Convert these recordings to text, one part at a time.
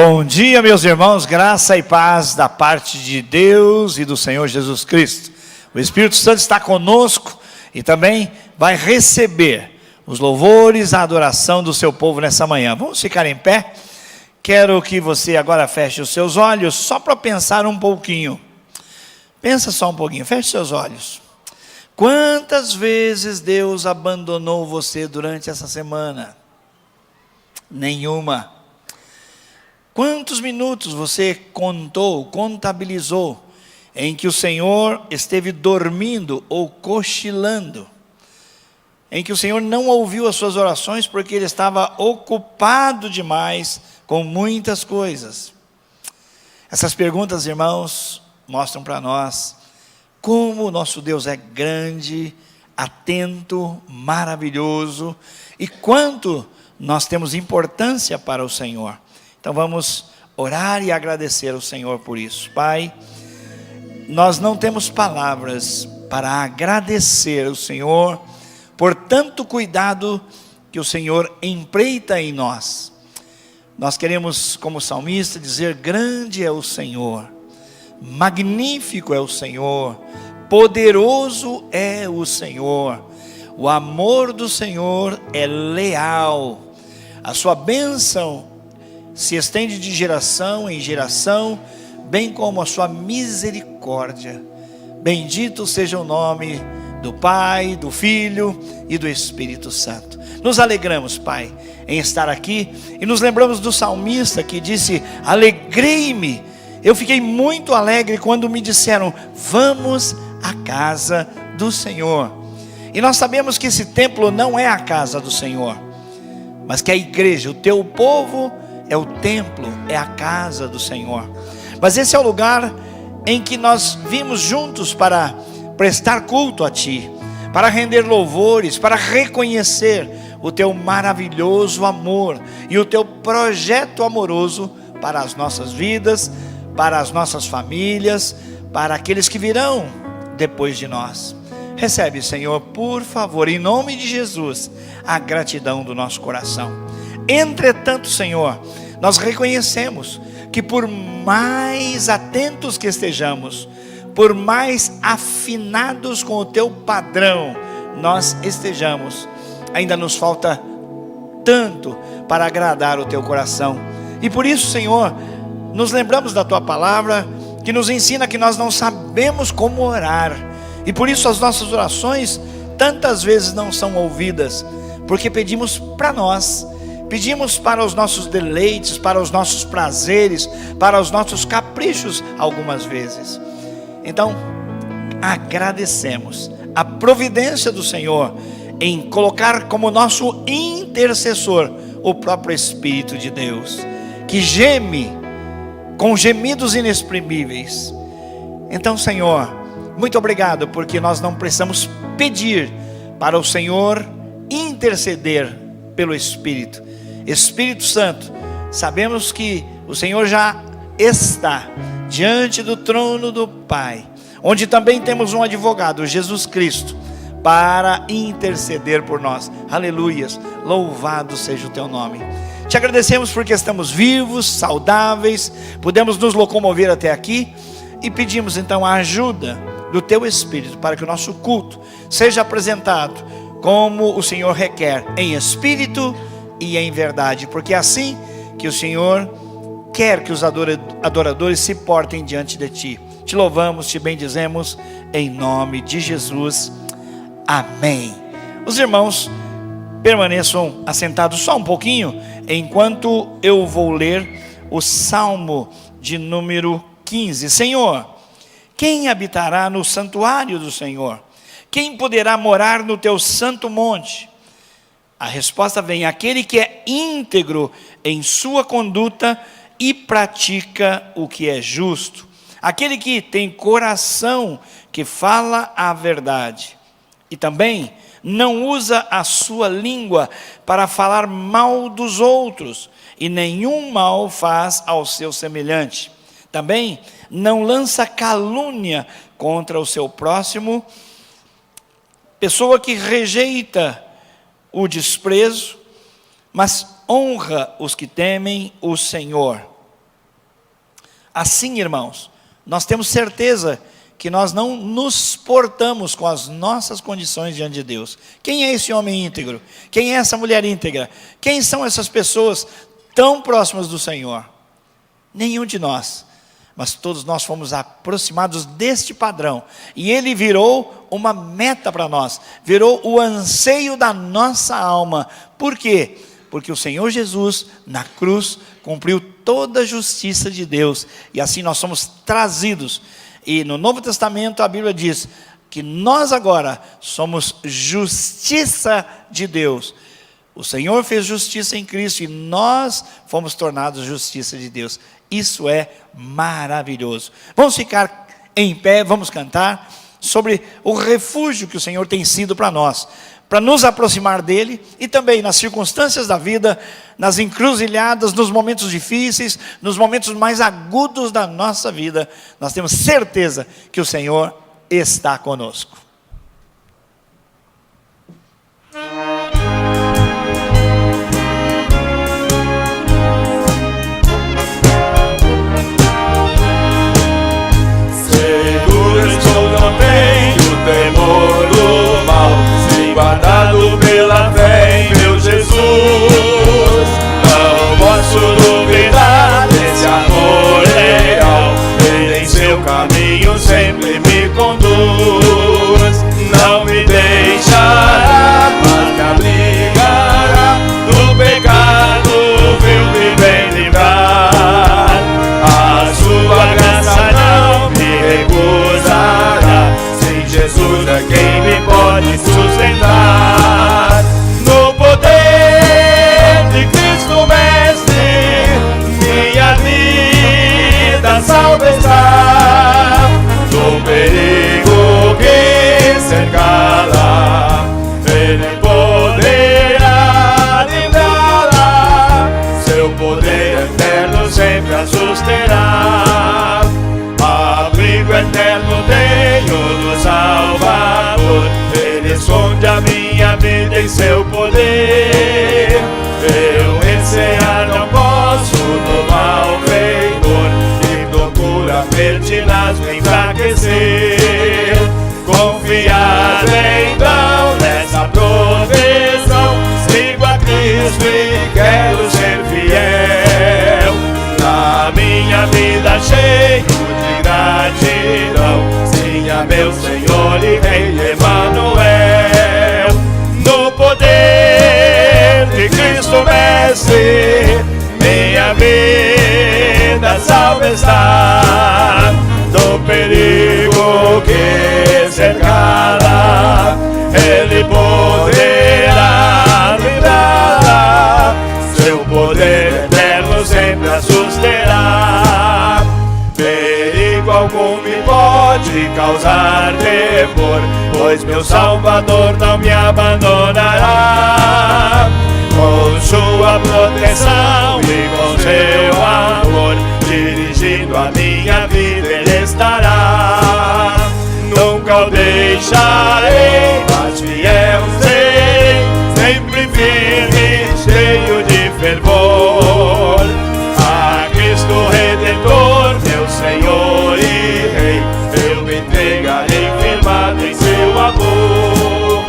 Bom dia, meus irmãos, graça e paz da parte de Deus e do Senhor Jesus Cristo. O Espírito Santo está conosco e também vai receber os louvores, a adoração do seu povo nessa manhã. Vamos ficar em pé? Quero que você agora feche os seus olhos só para pensar um pouquinho. Pensa só um pouquinho, feche seus olhos. Quantas vezes Deus abandonou você durante essa semana? Nenhuma. Quantos minutos você contabilizou em que o Senhor esteve dormindo ou cochilando? Em que o Senhor não ouviu as suas orações porque Ele estava ocupado demais com muitas coisas? Essas perguntas, irmãos, mostram para nós como o nosso Deus é grande, atento, maravilhoso e quanto nós temos importância para o Senhor. Então vamos orar e agradecer ao Senhor por isso. Pai, nós não temos palavras para agradecer ao Senhor por tanto cuidado que o Senhor empreita em nós. Nós queremos, como salmista, dizer: grande é o Senhor, magnífico é o Senhor, poderoso é o Senhor. O amor do Senhor é leal, a sua bênção se estende de geração em geração, bem como a sua misericórdia. Bendito seja o nome do Pai, do Filho e do Espírito Santo. Nos alegramos, Pai, em estar aqui e nos lembramos do salmista que disse: alegrei-me. Eu fiquei muito alegre quando me disseram: vamos à casa do Senhor. E nós sabemos que esse templo não é a casa do Senhor, mas que a igreja, o teu povo, é o templo, é a casa do Senhor. Mas esse é o lugar em que nós vimos juntos para prestar culto a Ti, para render louvores, para reconhecer o Teu maravilhoso amor e o Teu projeto amoroso para as nossas vidas, para as nossas famílias, para aqueles que virão depois de nós. Recebe, Senhor, por favor, em nome de Jesus, a gratidão do nosso coração. Entretanto, Senhor, nós reconhecemos que por mais atentos que estejamos, por mais afinados com o Teu padrão nós estejamos, ainda nos falta tanto para agradar o Teu coração. E por isso, Senhor, nos lembramos da Tua palavra, que nos ensina que nós não sabemos como orar, e por isso as nossas orações tantas vezes não são ouvidas, porque pedimos para nós, pedimos para os nossos deleites, para os nossos prazeres, para os nossos caprichos algumas vezes. Então, agradecemos a providência do Senhor em colocar como nosso intercessor o próprio Espírito de Deus, que geme com gemidos inexprimíveis. Então, Senhor, muito obrigado, porque nós não precisamos pedir para o Senhor interceder pelo Espírito. Espírito Santo, sabemos que o Senhor já está diante do trono do Pai, onde também temos um advogado, Jesus Cristo, para interceder por nós. Aleluias, louvado seja o teu nome. Te agradecemos porque estamos vivos, saudáveis, podemos nos locomover até aqui, e pedimos então a ajuda do teu Espírito para que o nosso culto seja apresentado como o Senhor requer, em espírito e em verdade, porque é assim que o Senhor quer que os adoradores se portem diante de ti. Te louvamos, te bendizemos, em nome de Jesus, amém. Os irmãos permaneçam assentados só um pouquinho, enquanto eu vou ler o Salmo de número 15. Senhor, quem habitará no santuário do Senhor? Quem poderá morar no teu santo monte? A resposta vem: aquele que é íntegro em sua conduta e pratica o que é justo, aquele que tem coração que fala a verdade, e também não usa a sua língua para falar mal dos outros, e nenhum mal faz ao seu semelhante. Também não lança calúnia contra o seu próximo, pessoa que rejeita o desprezo, mas honra os que temem o Senhor. Assim, irmãos, nós temos certeza que nós não nos portamos com as nossas condições diante de Deus. Quem é esse homem íntegro? Quem é essa mulher íntegra? Quem são essas pessoas tão próximas do Senhor? Nenhum de nós, mas todos nós fomos aproximados deste padrão, e ele virou uma meta para nós, virou o anseio da nossa alma. Por quê? Porque o Senhor Jesus, na cruz, cumpriu toda a justiça de Deus, e assim nós somos trazidos. E no Novo Testamento a Bíblia diz que nós agora somos justiça de Deus. O Senhor fez justiça em Cristo, e nós fomos tornados justiça de Deus. Isso é maravilhoso. Vamos ficar em pé, vamos cantar sobre o refúgio que o Senhor tem sido para nós, para nos aproximar dele, e também nas circunstâncias da vida, nas encruzilhadas, nos momentos difíceis, nos momentos mais agudos da nossa vida, nós temos certeza que o Senhor está conosco. Não tenho temor do mal, se guardado pela fé em meu Jesus. Não posso duvidar desse amor leal, ele em seu caminho sempre me conduz. Não me deixará, mas me abrigará do pecado, vil me vem livrar. A sua graça não me recusará, Jesus é quem me pode sustentar. No poder de Cristo Mestre, minha vida salva está. Do perigo que cercá-la, ele poderá livrá-la. Seu poder eterno sempre a susterá. Abrigo eterno tenho do Salvador, ele esconde a minha vida em seu poder. Eu recear não posso do malfeitor, que procura pertinaz me enfraquecer. Confiado então nessa proteção, sigo a Cristo e quero ser fiel. Na minha vida cheio de gratidão, sim a meu Senhor e Rei Emanuel. No poder de Cristo Mestre, minha vida salva está. Do perigo que cercá-la, ele poderá livrá-la. Seu poder eterno sempre a susterá. Perigo algum me pode causar temor, pois meu Salvador não me abandonará. Com sua proteção e com A Cristo Redentor, meu Senhor e Rei, eu me entregarei firmado em seu amor.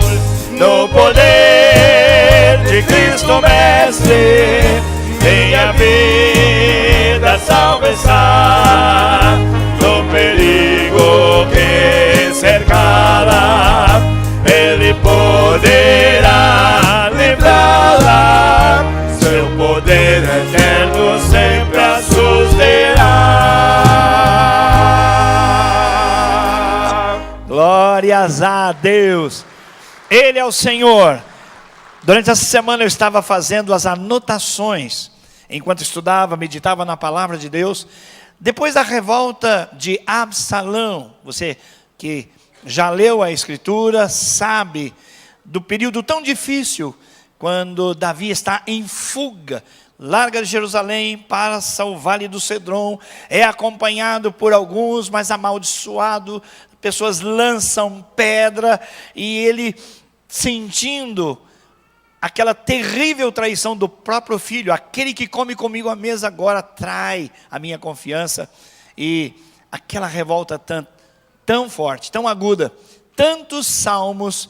No poder de Cristo Mestre, minha vida salve-se. No perigo que cercá-la, Ele poderá livrá-la. Seu poder eterno sempre a susterá. Glórias a Deus. Ele é o Senhor. Durante essa semana eu estava fazendo as anotações, enquanto estudava, meditava na palavra de Deus. Depois da revolta de Absalão, você que já leu a Escritura, sabe do período tão difícil, quando Davi está em fuga, larga de Jerusalém, passa o Vale do Cedron, é acompanhado por alguns, mas amaldiçoado, pessoas lançam pedra, e ele, sentindo aquela terrível traição do próprio filho, aquele que come comigo à mesa agora trai a minha confiança, e aquela revolta tão forte, tão aguda, tantos salmos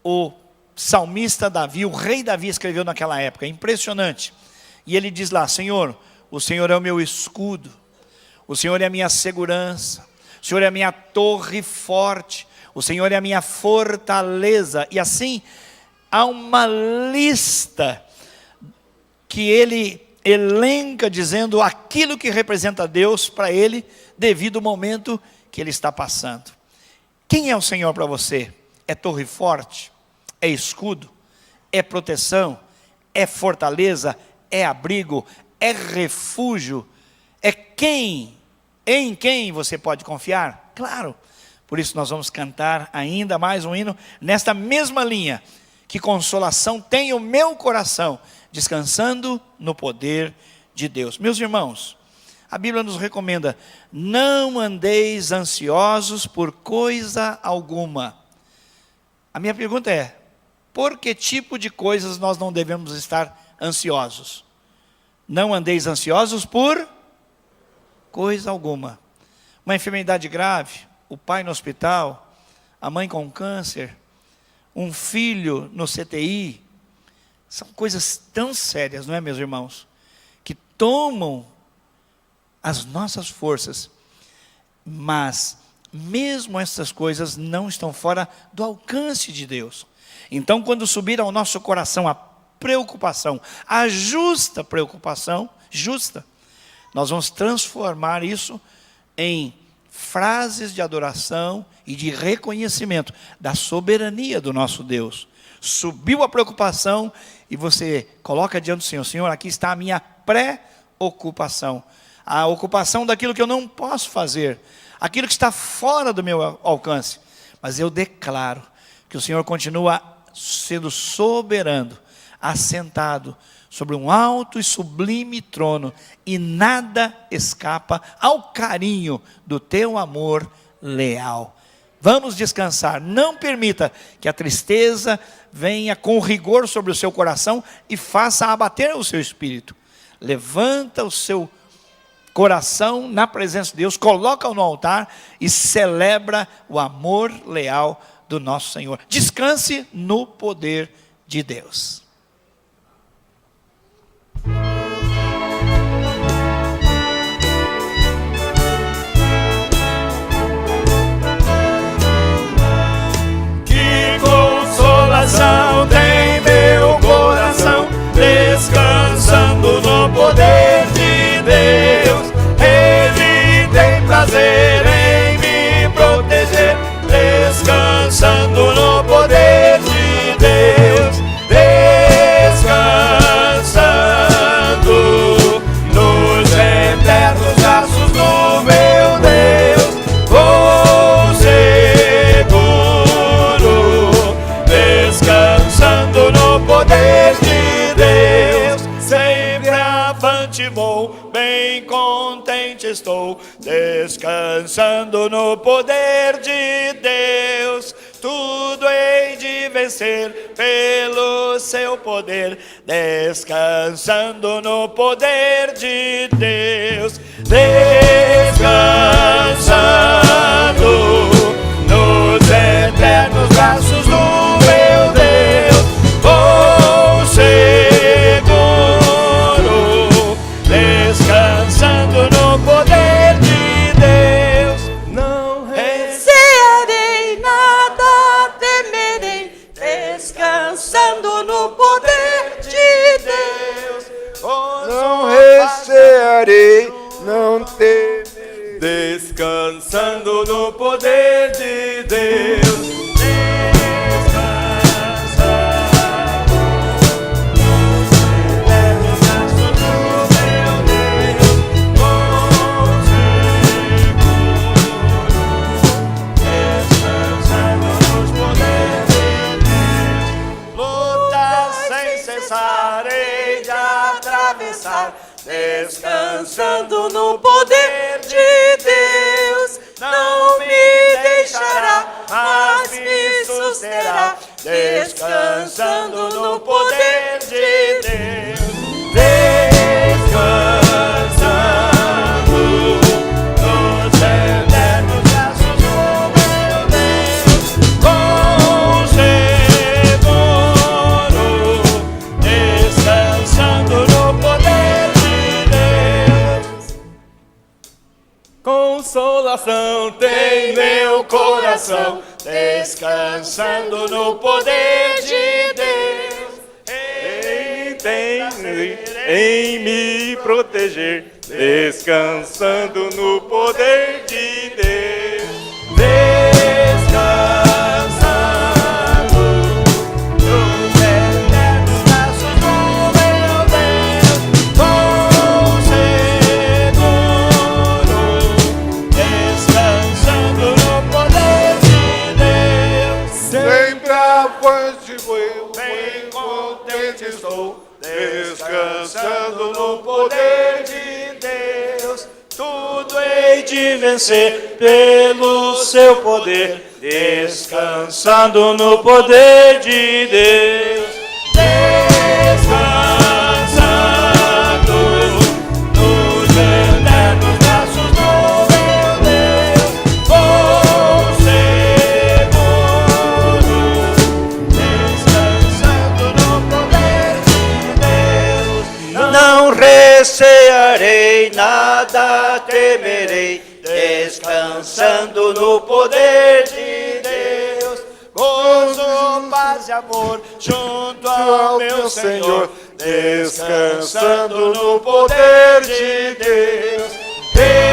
o salmista Davi, o rei Davi escreveu naquela época, impressionante. E ele diz lá: Senhor, o Senhor é o meu escudo, o Senhor é a minha segurança, o Senhor é a minha torre forte, o Senhor é a minha fortaleza. E assim, há uma lista que ele elenca dizendo aquilo que representa Deus para ele, devido ao momento que ele está passando. Quem é o Senhor para você? É torre forte? É escudo? É proteção? É fortaleza? É abrigo? É refúgio? É em quem você pode confiar? Claro. Por isso nós vamos cantar ainda mais um hino nesta mesma linha. Que consolação tem o meu coração, descansando no poder de Deus. Meus irmãos, a Bíblia nos recomenda: não andeis ansiosos por coisa alguma. A minha pergunta é: por que tipo de coisas nós não devemos estar ansiosos? Não andeis ansiosos por coisa alguma. Uma enfermidade grave, o pai no hospital, a mãe com câncer, um filho no CTI, são coisas tão sérias, não é, meus irmãos? Que tomam as nossas forças, mas mesmo essas coisas não estão fora do alcance de Deus. Então, quando subir ao nosso coração a preocupação, a justa preocupação, nós vamos transformar isso em frases de adoração e de reconhecimento da soberania do nosso Deus. Subiu a preocupação e você coloca diante do Senhor: Senhor, aqui está a minha preocupação, a ocupação daquilo que eu não posso fazer, aquilo que está fora do meu alcance, mas eu declaro que o Senhor continua sendo soberano, assentado sobre um alto e sublime trono, e nada escapa ao carinho do teu amor leal. Vamos descansar. Não permita que a tristeza venha com rigor sobre o seu coração e faça abater o seu espírito. Levanta o seu coração na presença de Deus, coloca-o no altar e celebra o amor leal do nosso Senhor. Descanse no poder de Deus. Que consolação tem meu coração, descansando no poder de Deus. Ele tem prazer em me proteger, descansando no poder de Deus. Descansando nos eternos braços do meu Deus. Vou seguro, descansando no poder de Deus. Sempre avante vou, bem contente estou, descansando no poder de Deus. Tudo hei de vencer pelo seu poder, descansando no poder de Deus, descansando nos eternos braços do meu Deus, vou seguro, descansando no poder de Deus. Não recearei, nada temerei, descansando no poder de Deus. Não recearei, não temerei, descansando no poder de Deus. Cessarei de atravessar, Descansando no poder de Deus, não me deixará, mas me susterá. Descansando no poder de Deus, descansando nos eternos braços do meu Deus, com seguro, descansando no poder de Deus. Consolação tem meu coração, Descansando no poder de Deus, em me proteger, descansando no poder de Deus. descansando nos eternos braços do meu Deus, com seguro, descansando no poder de Deus. Sempre avante eu, Bem contente estou, descansando no poder de Deus, tudo hei de vencer pelo seu poder, descansando no poder de Deus, descansando nos eternos braços do meu Deus, com seguro, descansando no poder de Deus. Não recearei, nada temerei, descansando no poder de Deus. Gozo, paz e amor junto ao meu Senhor, descansando no poder de Deus. Descansando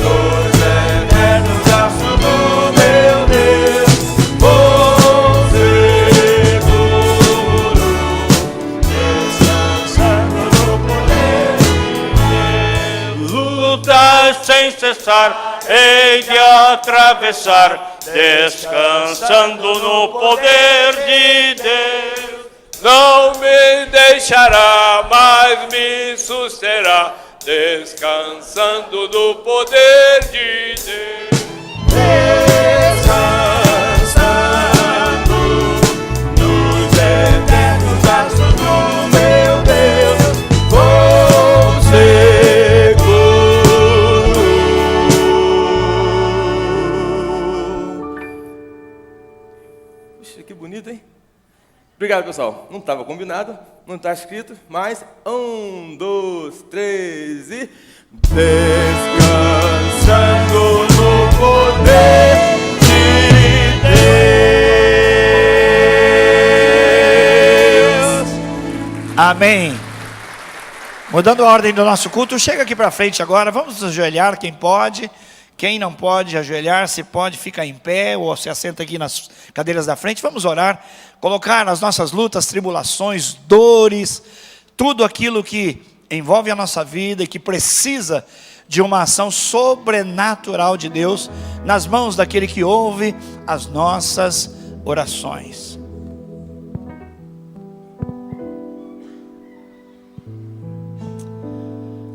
nos eternos braços do meu Deus, vou seguro, descansando no poder de Deus. Lutas sem cessar, hei de atravessar, descansando no poder de Deus. Não me deixará, mas me susterá, descansando no poder de Deus. Descansando nos eternos braços do meu Deus, vou seguro. Puxa, que bonito, hein? Obrigado, pessoal. Não estava combinado, não está escrito, mas 1, 2, 3 e... Descansando no poder de Deus. Amém. Mudando a ordem do nosso culto, chega aqui para frente agora, vamos nos ajoelhar, quem pode. Quem não pode ajoelhar, se pode, fica em pé ou se assenta aqui nas cadeiras da frente. Vamos orar, colocar as nossas lutas, tribulações, dores, tudo aquilo que envolve a nossa vida e que precisa de uma ação sobrenatural de Deus nas mãos daquele que ouve as nossas orações.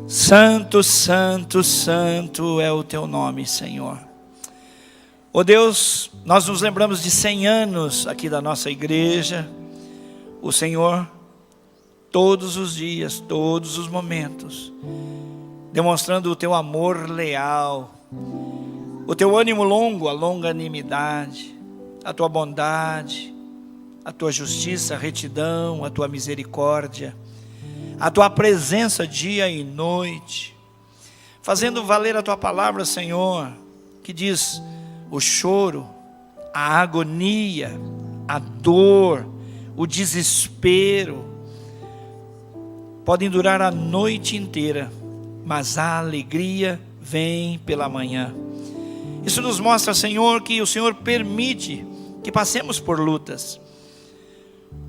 Santo, santo, santo é o teu nome, Senhor. Ó Deus, nós nos lembramos de 100 anos aqui da nossa igreja. O Senhor, todos os dias, todos os momentos, demonstrando o teu amor leal, o teu ânimo longo, a longanimidade, a tua bondade, a tua justiça, a retidão, a tua misericórdia, a tua presença dia e noite, fazendo valer a tua palavra, Senhor, que diz: o choro, a agonia, a dor, o desespero podem durar a noite inteira, mas a alegria vem pela manhã. Isso nos mostra, Senhor, que o Senhor permite que passemos por lutas.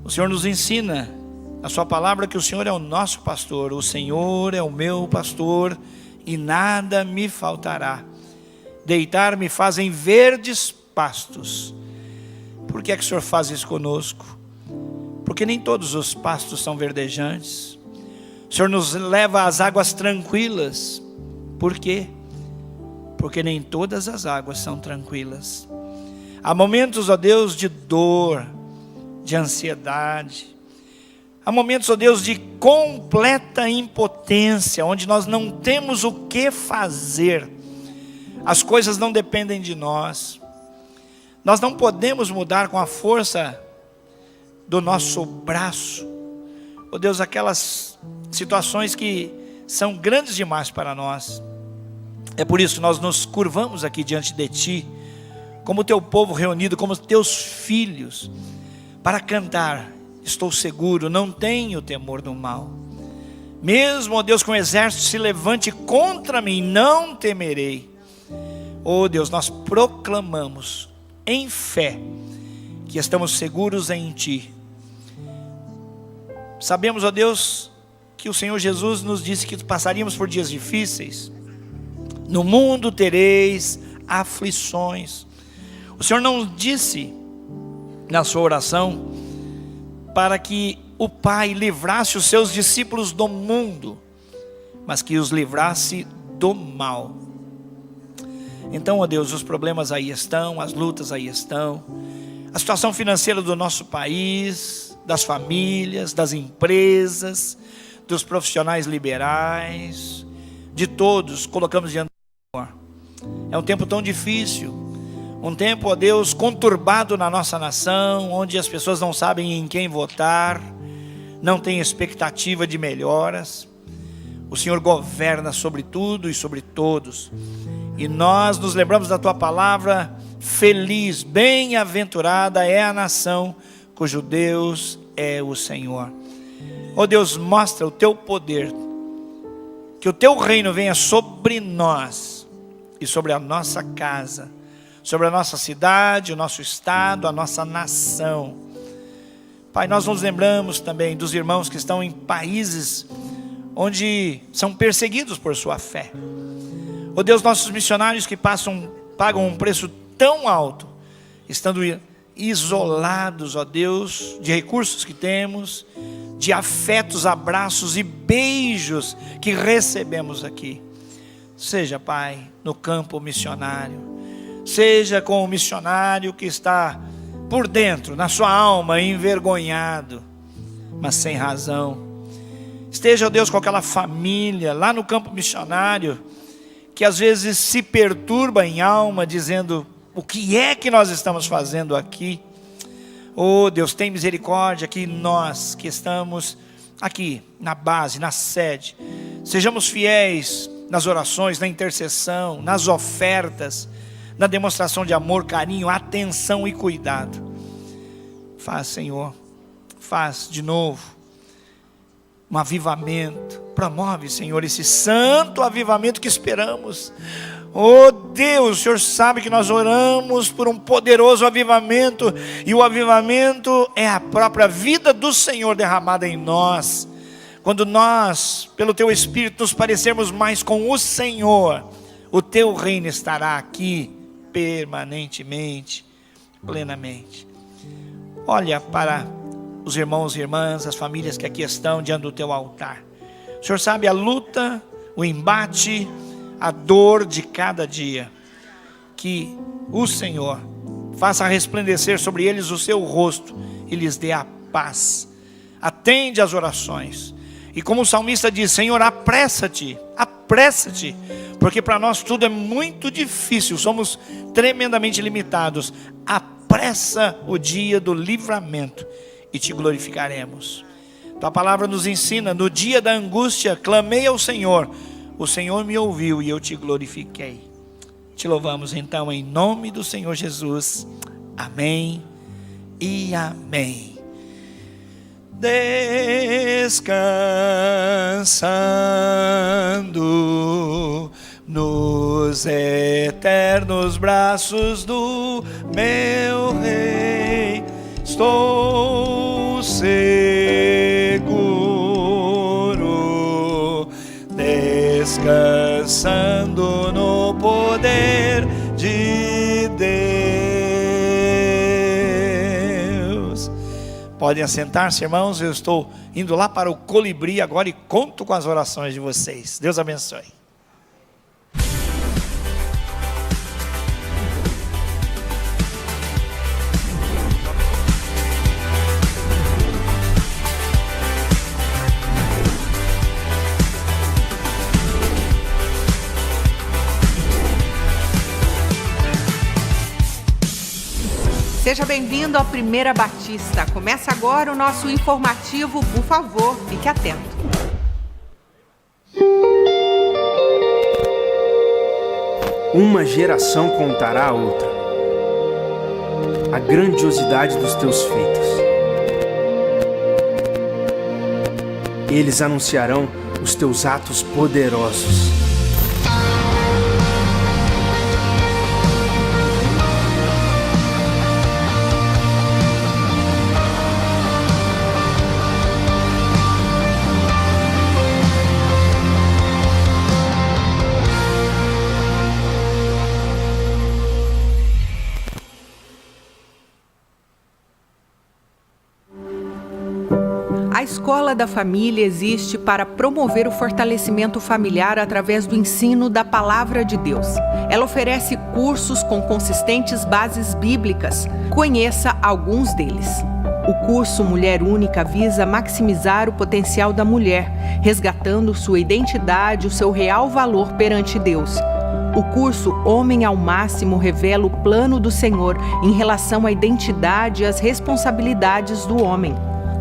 O Senhor nos ensina na sua palavra que o Senhor é o nosso pastor. O Senhor é o meu pastor e nada me faltará. Deitar-me faz em verdes pastos. Por que é que o Senhor faz isso conosco? Porque nem todos os pastos são verdejantes. O Senhor nos leva às águas tranquilas. Por quê? Porque nem todas as águas são tranquilas. Há momentos, ó Deus, de dor, de ansiedade. Há momentos, ó Deus, de completa impotência, onde nós não temos o que fazer. As coisas não dependem de nós. Nós não podemos mudar com a força do nosso braço. Ó Deus, aquelas situações que são grandes demais para nós. É por isso que nós nos curvamos aqui diante de Ti, como Teu povo reunido, como Teus filhos, para cantar: estou seguro, não tenho temor do mal. Mesmo, ó Deus, que um exército se levante contra mim, não temerei. Ó Deus, nós proclamamos em fé que estamos seguros em Ti. Sabemos, ó Deus, que o Senhor Jesus nos disse que passaríamos por dias difíceis. No mundo tereis aflições. O Senhor não disse na sua oração para que o Pai livrasse os seus discípulos do mundo, mas que os livrasse do mal. Então, ó Deus, os problemas aí estão, as lutas aí estão, a situação financeira do nosso país, das famílias, das empresas, dos profissionais liberais, de todos, colocamos diante do Senhor. É um tempo tão difícil, um tempo, ó Deus, conturbado na nossa nação, onde as pessoas não sabem em quem votar, não têm expectativa de melhoras. O Senhor governa sobre tudo e sobre todos. E nós nos lembramos da Tua palavra: feliz, bem-aventurada é a nação cujo Deus é o Senhor. Ó Deus, mostra o Teu poder, que o Teu reino venha sobre nós e sobre a nossa casa, sobre a nossa cidade, o nosso estado, a nossa nação. Pai, nós nos lembramos também dos irmãos que estão em países onde são perseguidos por sua fé. Ó Deus, nossos missionários que pagam um preço tão alto, estando isolados, ó Deus, de recursos que temos, de afetos, abraços e beijos que recebemos aqui. Seja, Pai, no campo missionário, seja com o missionário que está por dentro, na sua alma, envergonhado, mas sem razão. Esteja, ó Deus, com aquela família lá no campo missionário, que às vezes se perturba em alma, dizendo: o que é que nós estamos fazendo aqui? Oh Deus, tem misericórdia que nós que estamos aqui na base, na sede, sejamos fiéis nas orações, na intercessão, nas ofertas, na demonstração de amor, carinho, atenção e cuidado. Faz, Senhor, faz de novo um avivamento. Promove, Senhor, esse santo avivamento que esperamos. Oh Deus, o Senhor sabe que nós oramos por um poderoso avivamento, e o avivamento é a própria vida do Senhor derramada em nós. Quando nós, pelo Teu Espírito, nos parecermos mais com o Senhor, o Teu reino estará aqui permanentemente, plenamente. Olha para os irmãos e irmãs, as famílias que aqui estão diante do Teu altar. O Senhor sabe a luta, o embate, a dor de cada dia. Que o Senhor faça resplandecer sobre eles o seu rosto e lhes dê a paz. Atende às orações. E como o salmista diz: Senhor, apressa-te, apressa-te, porque para nós tudo é muito difícil, somos tremendamente limitados. Apressa o dia do livramento e te glorificaremos. Tua palavra nos ensina: no dia da angústia clamei ao Senhor, o Senhor me ouviu e eu te glorifiquei. Te louvamos então em nome do Senhor Jesus. Amém e amém. Descansando nos eternos braços do meu Rei, estou seguro, descansando no poder de Deus. Podem assentar-se, irmãos. Eu estou indo lá para o colibri agora e conto com as orações de vocês. Deus abençoe. Seja bem-vindo à Primeira Batista. Começa agora o nosso informativo. Por favor, fique atento. Uma geração contará a outra a grandiosidade dos teus feitos. Eles anunciarão os teus atos poderosos. A Escola da Família existe para promover o fortalecimento familiar através do ensino da Palavra de Deus. Ela oferece cursos com consistentes bases bíblicas. Conheça alguns deles. O curso Mulher Única visa maximizar o potencial da mulher, resgatando sua identidade e o seu real valor perante Deus. O curso Homem ao Máximo revela o plano do Senhor em relação à identidade e às responsabilidades do homem.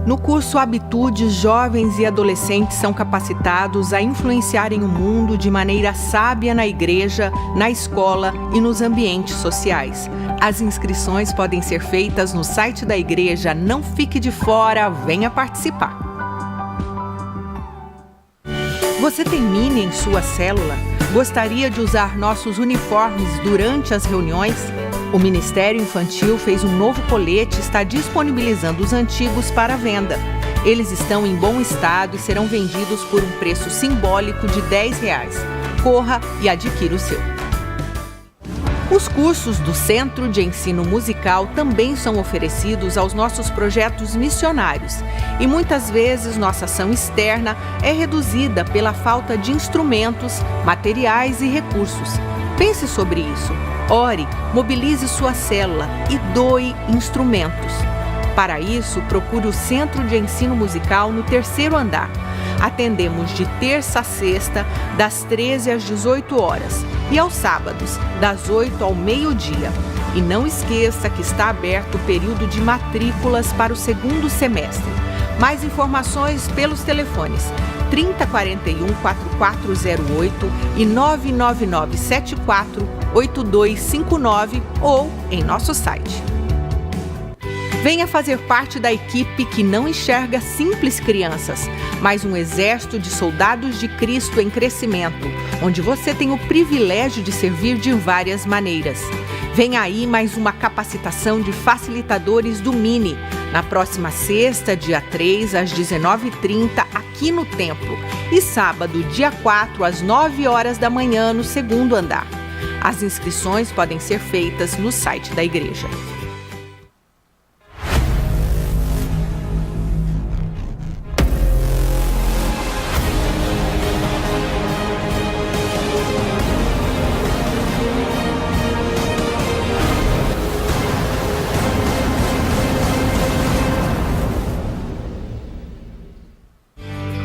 No curso Habitudes, jovens e adolescentes são capacitados a influenciarem o mundo de maneira sábia na igreja, na escola e nos ambientes sociais. As inscrições podem ser feitas no site da igreja. Não fique de fora, venha participar. Você tem Mini em sua célula? Gostaria de usar nossos uniformes durante as reuniões? O Ministério Infantil fez um novo colete e está disponibilizando os antigos para venda. Eles estão em bom estado e serão vendidos por um preço simbólico de R$10. Corra e adquira o seu. Os cursos do Centro de Ensino Musical também são oferecidos aos nossos projetos missionários. E muitas vezes nossa ação externa é reduzida pela falta de instrumentos, materiais e recursos. Pense sobre isso. Ore, mobilize sua célula e doe instrumentos. Para isso, procure o Centro de Ensino Musical no 3º andar. Atendemos de terça a sexta, das 13 às 18 horas e aos sábados, das 8 ao meio-dia. E não esqueça que está aberto o período de matrículas para o 2º semestre. Mais informações pelos telefones 3041-4408 e 99974-8259 ou em nosso site. Venha fazer parte da equipe que não enxerga simples crianças, mas um exército de soldados de Cristo em crescimento, onde você tem o privilégio de servir de várias maneiras. Vem aí mais uma capacitação de facilitadores do Mini, na próxima sexta, dia 3, às 19h30, aqui no Templo, e sábado, dia 4, às 9 horas da manhã, no 2º andar. As inscrições podem ser feitas no site da igreja.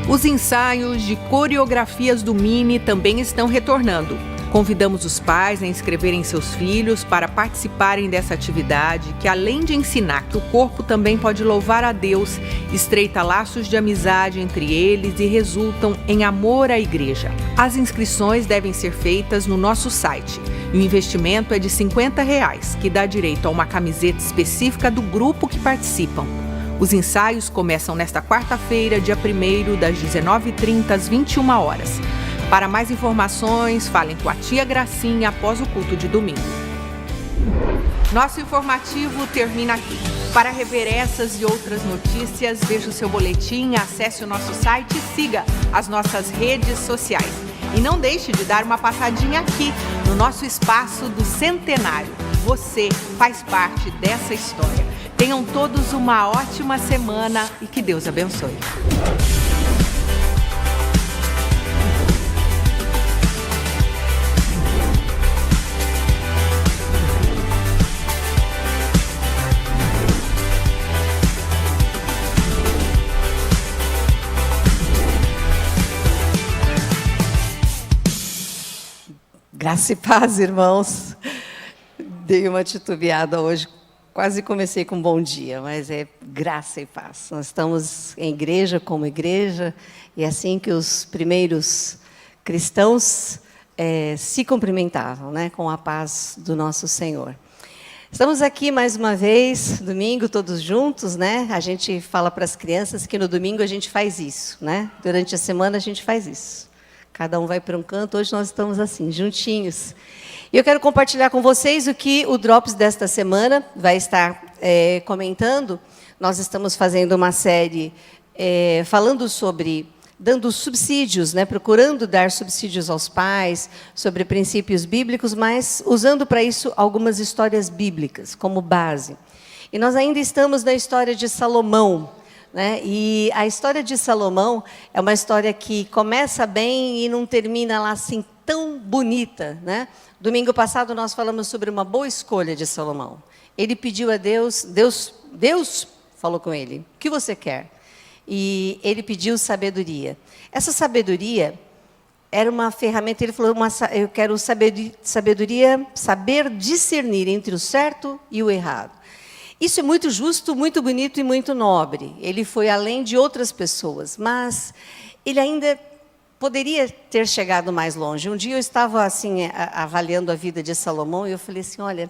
Os ensaios de coreografias do Mini também estão retornando. Convidamos os pais a inscreverem seus filhos para participarem dessa atividade que, além de ensinar que o corpo também pode louvar a Deus, estreita laços de amizade entre eles e resultam em amor à igreja. As inscrições devem ser feitas no nosso site. O investimento é de R$50, que dá direito a uma camiseta específica do grupo que participam. Os ensaios começam nesta quarta-feira, dia 1º, das 19h30 às 21h. Para mais informações, falem com a tia Gracinha após o culto de domingo. Nosso informativo termina aqui. Para rever essas e outras notícias, veja o seu boletim, acesse o nosso site e siga as nossas redes sociais. E não deixe de dar uma passadinha aqui, no nosso espaço do Centenário. Você faz parte dessa história. Tenham todos uma ótima semana e que Deus abençoe. Graça e paz, irmãos. Dei uma titubeada hoje, quase comecei com bom dia, mas é graça e paz. Nós estamos em igreja como igreja, e é assim que os primeiros cristãos se cumprimentavam, né, com a paz do nosso Senhor. Estamos aqui mais uma vez, domingo, todos juntos, né? A gente fala para as crianças que no domingo a gente faz isso, né? Durante a semana a gente faz isso. Cada um vai para um canto, hoje nós estamos assim, juntinhos. E eu quero compartilhar com vocês o que o Drops desta semana vai estar comentando. Nós estamos fazendo uma série falando sobre, dando subsídios, né, procurando dar subsídios aos pais, sobre princípios bíblicos, mas usando para isso algumas histórias bíblicas como base. E nós ainda estamos na história de Salomão. Né? E a história de Salomão é uma história que começa bem e não termina lá assim tão bonita, né? Domingo passado nós falamos sobre uma boa escolha de Salomão. Ele pediu a Deus, Deus falou com ele: o que você quer? E ele pediu sabedoria. Essa sabedoria era uma ferramenta, ele falou, eu quero sabedoria, saber discernir entre o certo e o errado. Isso é muito justo, muito bonito e muito nobre. Ele foi além de outras pessoas, mas ele ainda poderia ter chegado mais longe. Um dia eu estava assim avaliando a vida de Salomão e eu falei assim, olha,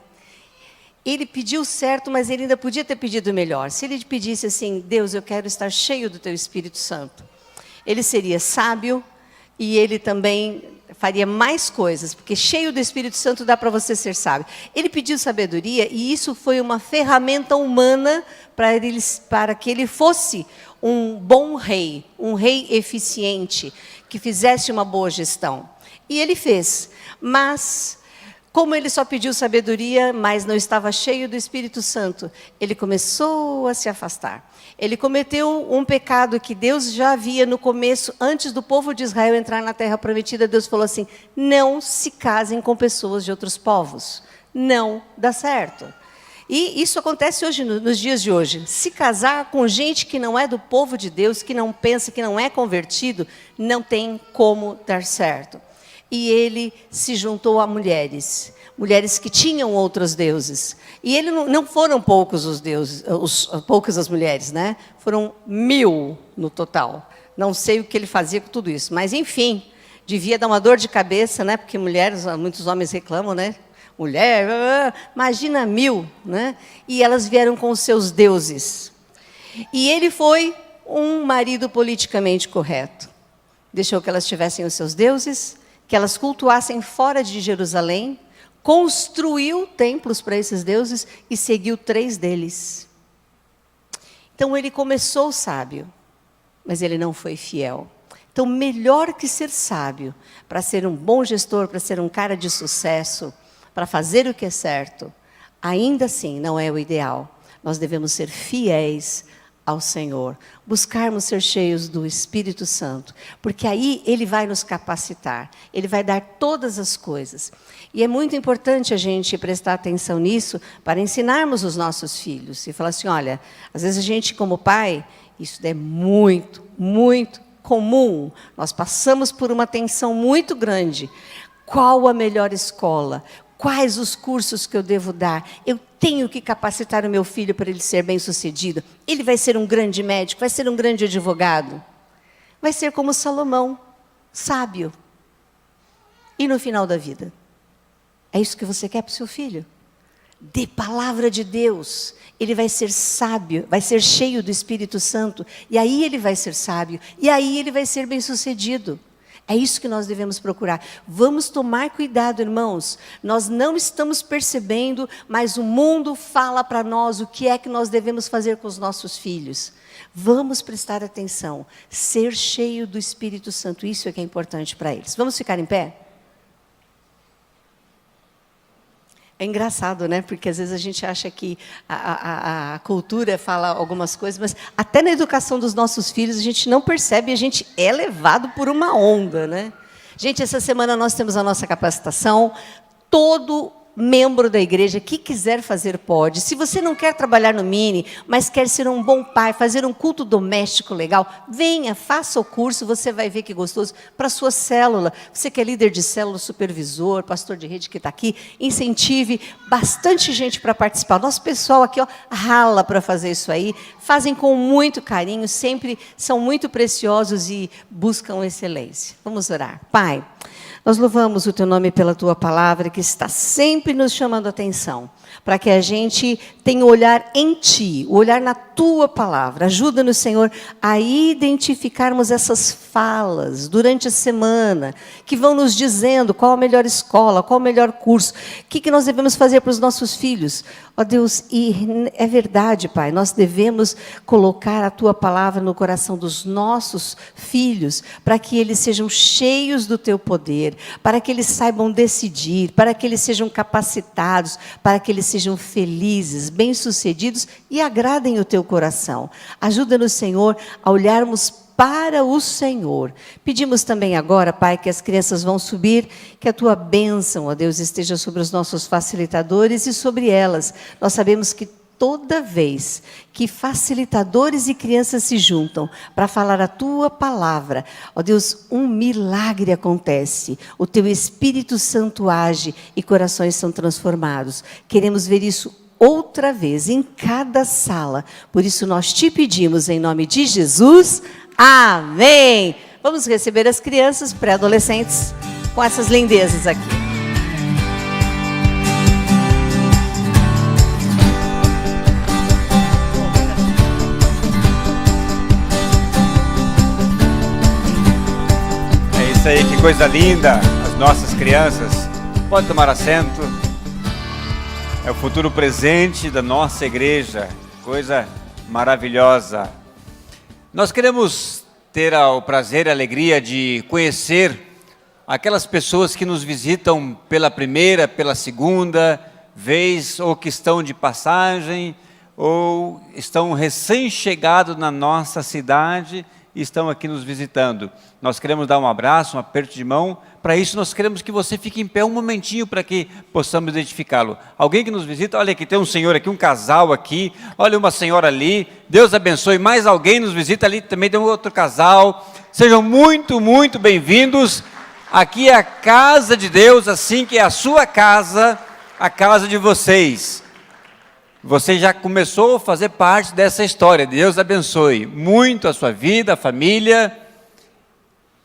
ele pediu certo, mas ele ainda podia ter pedido melhor. Se ele pedisse assim, Deus, eu quero estar cheio do Teu Espírito Santo, ele seria sábio e ele também faria mais coisas, porque cheio do Espírito Santo dá para você ser sábio. Ele pediu sabedoria e isso foi uma ferramenta humana para que ele fosse um bom rei, um rei eficiente, que fizesse uma boa gestão. E ele fez, mas como ele só pediu sabedoria, mas não estava cheio do Espírito Santo, ele começou a se afastar. Ele cometeu um pecado que Deus já havia no começo, antes do povo de Israel entrar na terra prometida. Deus falou assim, não se casem com pessoas de outros povos, não dá certo. E isso acontece hoje, nos dias de hoje. Se casar com gente que não é do povo de Deus, que não pensa, que não é convertido, não tem como dar certo. E ele se juntou a mulheres que tinham outros deuses. E ele não foram poucos os deuses, poucas as mulheres, né? Foram 1000 no total. Não sei o que ele fazia com tudo isso, mas enfim, devia dar uma dor de cabeça, né? Porque mulheres, muitos homens reclamam, né? Mulher, imagina 1000, né? E elas vieram com os seus deuses. E ele foi um marido politicamente correto. Deixou que elas tivessem os seus deuses, que elas cultuassem fora de Jerusalém, construiu templos para esses deuses e seguiu 3 deles. Então ele começou sábio, mas ele não foi fiel. Então melhor que ser sábio, para ser um bom gestor, para ser um cara de sucesso, para fazer o que é certo, ainda assim não é o ideal. Nós devemos ser fiéis ao Senhor, buscarmos ser cheios do Espírito Santo, porque aí Ele vai nos capacitar, Ele vai dar todas as coisas. E é muito importante a gente prestar atenção nisso para ensinarmos os nossos filhos. E falar assim, olha, às vezes a gente como pai, isso é muito, muito comum, nós passamos por uma tensão muito grande. Qual a melhor escola? Quais os cursos que eu devo dar? Eu tenho que capacitar o meu filho para ele ser bem-sucedido. Ele vai ser um grande médico, vai ser um grande advogado. Vai ser como Salomão, sábio. E no final da vida? É isso que você quer para o seu filho? Dê palavra de Deus. Ele vai ser sábio, vai ser cheio do Espírito Santo. E aí ele vai ser sábio. E aí ele vai ser bem-sucedido. É isso que nós devemos procurar. Vamos tomar cuidado, irmãos. Nós não estamos percebendo, mas o mundo fala para nós o que é que nós devemos fazer com os nossos filhos. Vamos prestar atenção. Ser cheio do Espírito Santo, isso é que é importante para eles. Vamos ficar em pé? É engraçado, né? Porque às vezes a gente acha que a cultura fala algumas coisas, mas até na educação dos nossos filhos a gente não percebe, a gente é levado por uma onda, né? Gente, essa semana nós temos a nossa capacitação. Todo membro da igreja que quiser fazer pode. Se você não quer trabalhar no Mini, mas quer ser um bom pai, fazer um culto doméstico legal, venha, faça o curso, você vai ver que gostoso. Para a sua célula, você que é líder de célula, supervisor, pastor de rede que está aqui, incentive bastante gente para participar. Nosso pessoal aqui, ó, rala para fazer isso aí, fazem com muito carinho, sempre são muito preciosos e buscam excelência. Vamos orar. Pai, nós louvamos o Teu nome pela Tua palavra, que está sempre nos chamando a atenção, para que a gente tenha o olhar em Ti, o olhar na Tua palavra. Ajuda-nos, Senhor, a identificarmos essas falas durante a semana, que vão nos dizendo qual a melhor escola, qual o melhor curso, o que nós devemos fazer para os nossos filhos. Ó Deus, e é verdade, Pai, nós devemos colocar a Tua palavra no coração dos nossos filhos, para que eles sejam cheios do Teu poder, para que eles saibam decidir, para que eles sejam capacitados, para que eles sejam felizes, bem-sucedidos e agradem o Teu coração. Ajuda-nos, Senhor, a olharmos para o Senhor. Pedimos também agora, Pai, que as crianças vão subir, que a Tua bênção, ó Deus, esteja sobre os nossos facilitadores e sobre elas. Nós sabemos que toda vez que facilitadores e crianças se juntam para falar a Tua palavra, ó Deus, um milagre acontece. O Teu Espírito Santo age e corações são transformados. Queremos ver isso outra vez em cada sala. Por isso nós Te pedimos em nome de Jesus. Amém! Vamos receber as crianças pré-adolescentes com essas lindezas aqui. É isso aí, que coisa linda! As nossas crianças. Pode tomar assento. É o futuro presente da nossa igreja. Coisa maravilhosa. Nós queremos ter o prazer e a alegria de conhecer aquelas pessoas que nos visitam pela primeira, pela segunda vez, ou que estão de passagem, ou estão recém-chegados na nossa cidade e estão aqui nos visitando. Nós queremos dar um abraço, um aperto de mão. Para isso, nós queremos que você fique em pé um momentinho para que possamos identificá-lo. Alguém que nos visita, olha aqui, tem um senhor aqui, um casal aqui, olha uma senhora ali, Deus abençoe. Mais alguém nos visita ali, também tem um outro casal. Sejam muito, muito bem-vindos. Aqui é a casa de Deus, assim que é a sua casa, a casa de vocês. Você já começou a fazer parte dessa história. Deus abençoe muito a sua vida, a família.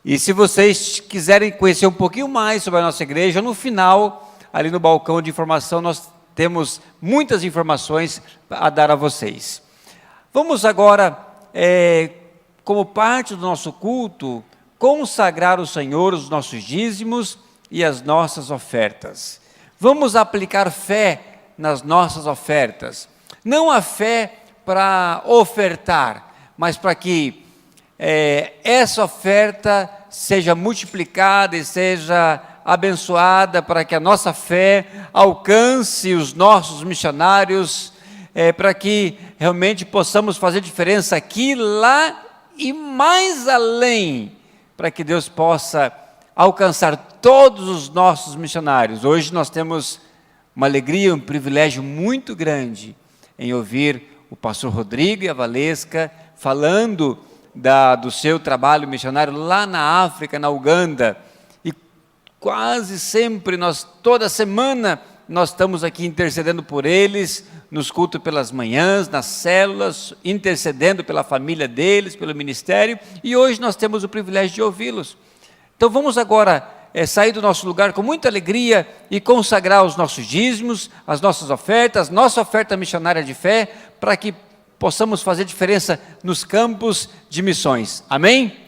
E se vocês quiserem conhecer um pouquinho mais sobre a nossa igreja, no final, ali no balcão de informação, nós temos muitas informações a dar a vocês. Vamos agora, como parte do nosso culto, consagrar ao Senhor os nossos dízimos e as nossas ofertas. Vamos aplicar fé nas nossas ofertas. Não a fé para ofertar, mas para que essa oferta seja multiplicada e seja abençoada, para que a nossa fé alcance os nossos missionários, para que realmente possamos fazer diferença aqui, lá e mais além, para que Deus possa alcançar todos os nossos missionários. Hoje nós temos uma alegria, um privilégio muito grande em ouvir o pastor Rodrigo e a Valesca falando do seu trabalho missionário lá na África, na Uganda. E quase sempre, toda semana, nós estamos aqui intercedendo por eles, nos cultos pelas manhãs, nas células, intercedendo pela família deles, pelo ministério, e hoje nós temos o privilégio de ouvi-los. Então vamos agora sair do nosso lugar com muita alegria e consagrar os nossos dízimos, as nossas ofertas, nossa oferta missionária de fé, para que possamos fazer diferença nos campos de missões. Amém?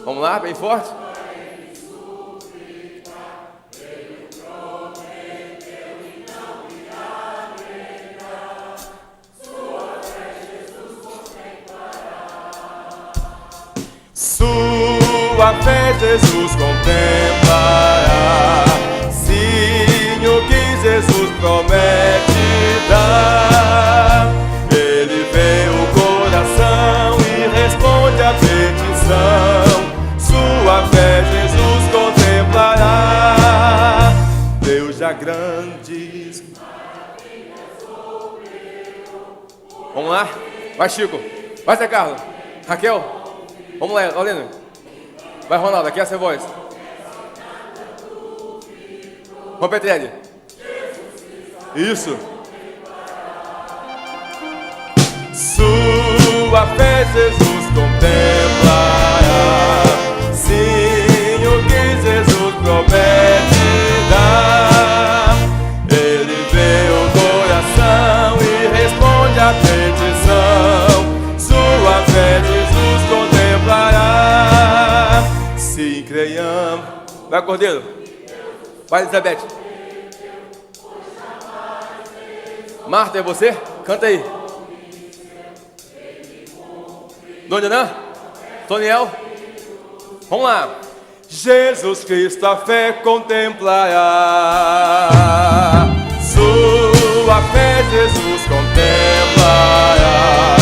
Vamos lá, bem forte. Sua fé Jesus contemplará. Sim, o que Jesus promete dar. Ele vê o coração e responde a petição. Sua fé Jesus contemplará. Deus já grandes. Vamos lá? Vai, Chico. Vai, Zé Carlos. Raquel. Vamos lá, Lorena. Vai, Ronaldo. Aqui é essa voz. Vamos, Petrelli. Isso. Sua fé Jesus contemplará. Sim, o que Jesus promete dar. Ele vê o coração e responde a petição. Sua fé Jesus contemplará. Sim, creiamos. Vai, Cordeiro. Vai, Elizabeth. Marta, é você? Canta aí. Dona Ana? Toniel? Vamos lá. Jesus Cristo a fé contemplará. Sua fé Jesus contemplará.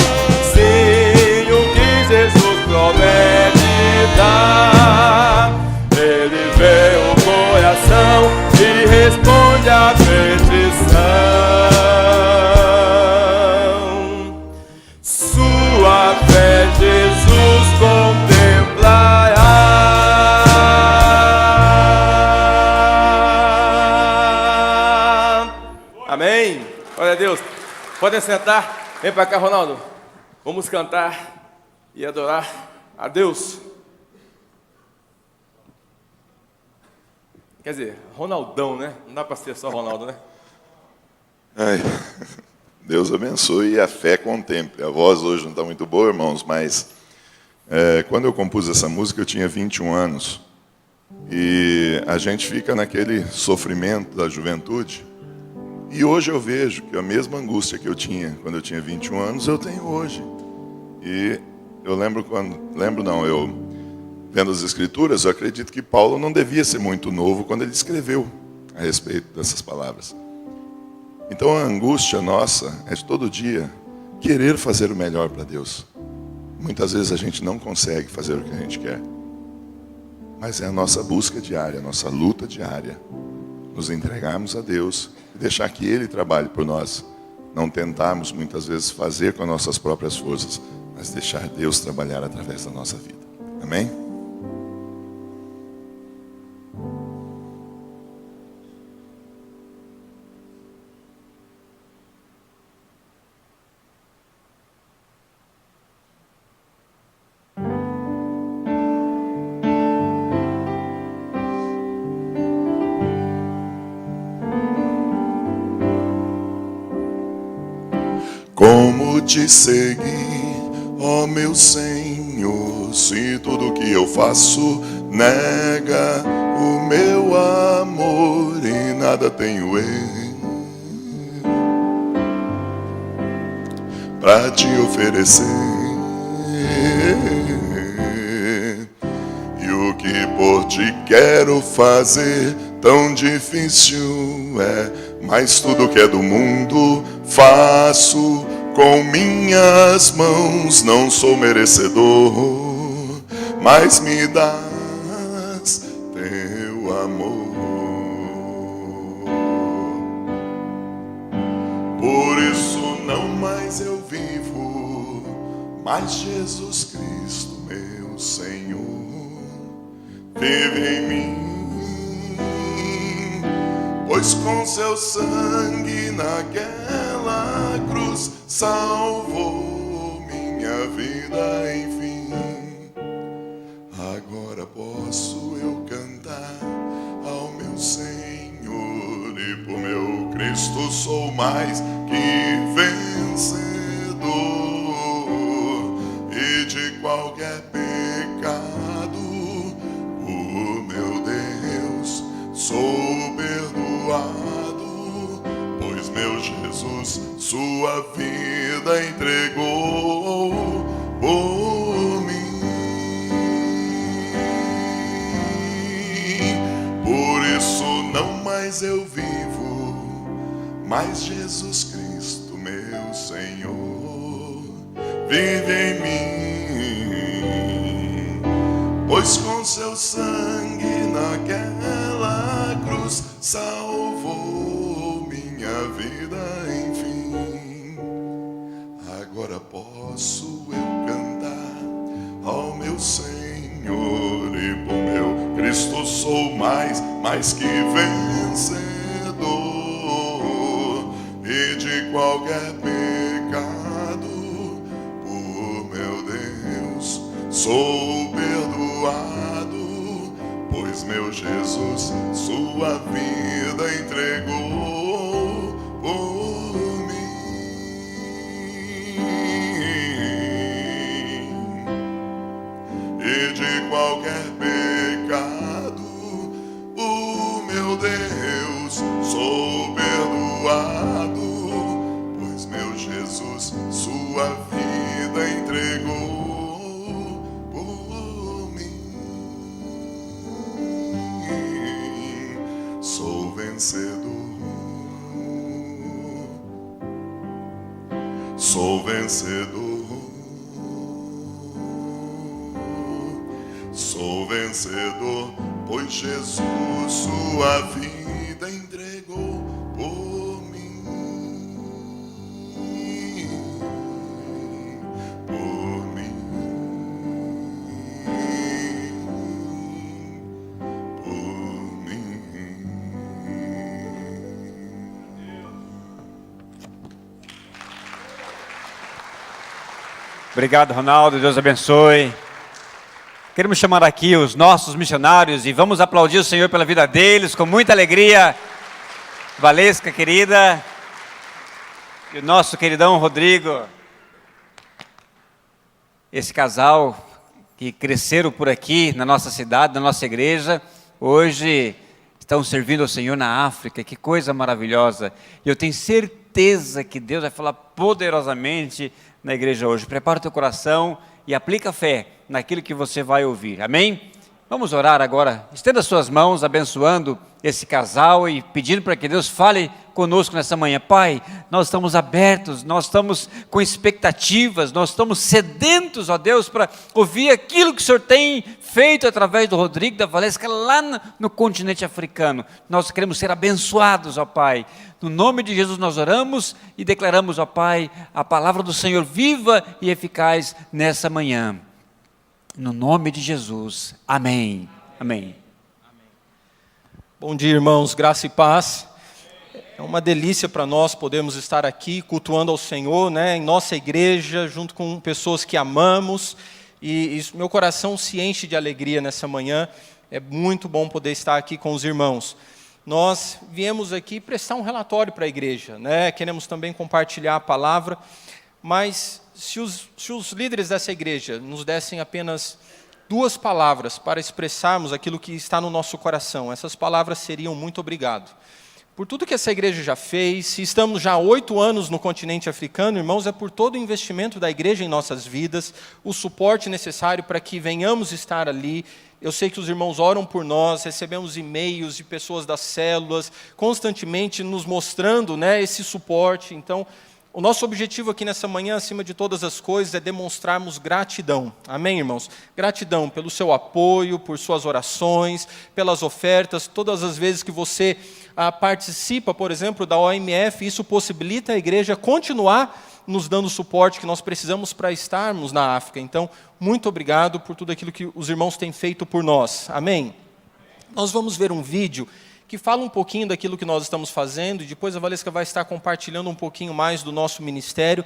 Sim, o que Jesus promete dar. Ele vê o coração e responde a petição. Sua fé Jesus contemplará. Amém. Glória a Deus. Podem sentar. Vem para cá, Ronaldo. Vamos cantar e adorar a Deus. Quer dizer, Ronaldão, né? Não dá para ser só Ronaldo, né? Ai, Deus abençoe e a fé contemple. A voz hoje não está muito boa, irmãos, mas quando eu compus essa música eu tinha 21 anos. E a gente fica naquele sofrimento da juventude. E hoje eu vejo que a mesma angústia que eu tinha quando eu tinha 21 anos, eu tenho hoje. E eu vendo as Escrituras, eu acredito que Paulo não devia ser muito novo quando ele escreveu a respeito dessas palavras. Então a angústia nossa é de todo dia querer fazer o melhor para Deus. Muitas vezes a gente não consegue fazer o que a gente quer. Mas é a nossa busca diária, a nossa luta diária. Nos entregarmos a Deus e deixar que Ele trabalhe por nós. Não tentarmos muitas vezes fazer com as nossas próprias forças, mas deixar Deus trabalhar através da nossa vida. Amém? Como te seguir, ó meu Senhor, se tudo que eu faço nega o meu amor e nada tenho pra te oferecer. E o que por ti quero fazer tão difícil é, mas tudo que é do mundo faço com minhas mãos. Não sou merecedor, mas me dás teu amor. Por isso não mais eu vivo, mas Jesus Cristo, meu Senhor, vive em mim. Pois com seu sangue naquela cruz salvou minha vida, enfim. Agora posso eu cantar ao meu Senhor, e por meu Cristo sou mais que vencedor. E de qualquer pecado, o meu Deus, sou perdoado, pois meu Jesus sua vida entregou por mim. Por isso não mais eu vivo, mas Jesus Cristo, meu Senhor, vive em mim. Pois com seu sangue naquela cruz salvou minha vida, enfim. Agora posso eu cantar ao meu Senhor, e por meu Cristo sou mais que vencedor. E de qualquer pecado, por meu Deus, sou perdoado, pois meu Jesus sua vida entregou por mim. E de qualquer pecado, o meu Deus, sou perdoado, pois meu Jesus sua vida entregou por mim. Sou vencedor, sou vencedor, sou vencedor, pois Jesus sua vida entregou por mim, por mim, por mim. Obrigado, Ronaldo. Deus abençoe. Queremos chamar aqui os nossos missionários e vamos aplaudir o Senhor pela vida deles com muita alegria. Valesca, querida, e o nosso queridão Rodrigo. Esse casal que cresceram por aqui na nossa cidade, na nossa igreja, hoje estão servindo ao Senhor na África. Que coisa maravilhosa. E eu tenho certeza que Deus vai falar poderosamente na igreja hoje. Prepara o teu coração e aplica a fé naquilo que você vai ouvir. Amém? Vamos orar agora. Estenda suas mãos, abençoando esse casal e pedindo para que Deus fale conosco nessa manhã. Pai, nós estamos abertos, nós estamos com expectativas, nós estamos sedentos, ó Deus, para ouvir aquilo que o Senhor tem feito através do Rodrigo, da Valesca, lá no continente africano. Nós queremos ser abençoados, ó Pai. No nome de Jesus nós oramos e declaramos, ó Pai, a palavra do Senhor viva e eficaz nessa manhã. No nome de Jesus. Amém. Amém. Bom dia, irmãos. Graça e paz. É uma delícia para nós podermos estar aqui cultuando ao Senhor, né, em nossa igreja, junto com pessoas que amamos. E meu coração se enche de alegria nessa manhã. É muito bom poder estar aqui com os irmãos. Nós viemos aqui prestar um relatório para a igreja, né? Queremos também compartilhar a palavra, mas se os líderes dessa igreja nos dessem apenas 2 palavras para expressarmos aquilo que está no nosso coração, essas palavras seriam muito obrigado. Por tudo que essa igreja já fez, se estamos já há 8 anos no continente africano, irmãos, é por todo o investimento da igreja em nossas vidas, o suporte necessário para que venhamos estar ali. Eu sei que os irmãos oram por nós, recebemos e-mails de pessoas das células, constantemente nos mostrando, né, esse suporte. Então, o nosso objetivo aqui nessa manhã, acima de todas as coisas, é demonstrarmos gratidão. Amém, irmãos? Gratidão pelo seu apoio, por suas orações, pelas ofertas, todas as vezes que você participa, por exemplo, da OMF, isso possibilita a igreja continuar nos dando o suporte que nós precisamos para estarmos na África. Então, muito obrigado por tudo aquilo que os irmãos têm feito por nós. Amém? Nós vamos ver um vídeo que fala um pouquinho daquilo que nós estamos fazendo, e depois a Valesca vai estar compartilhando um pouquinho mais do nosso ministério.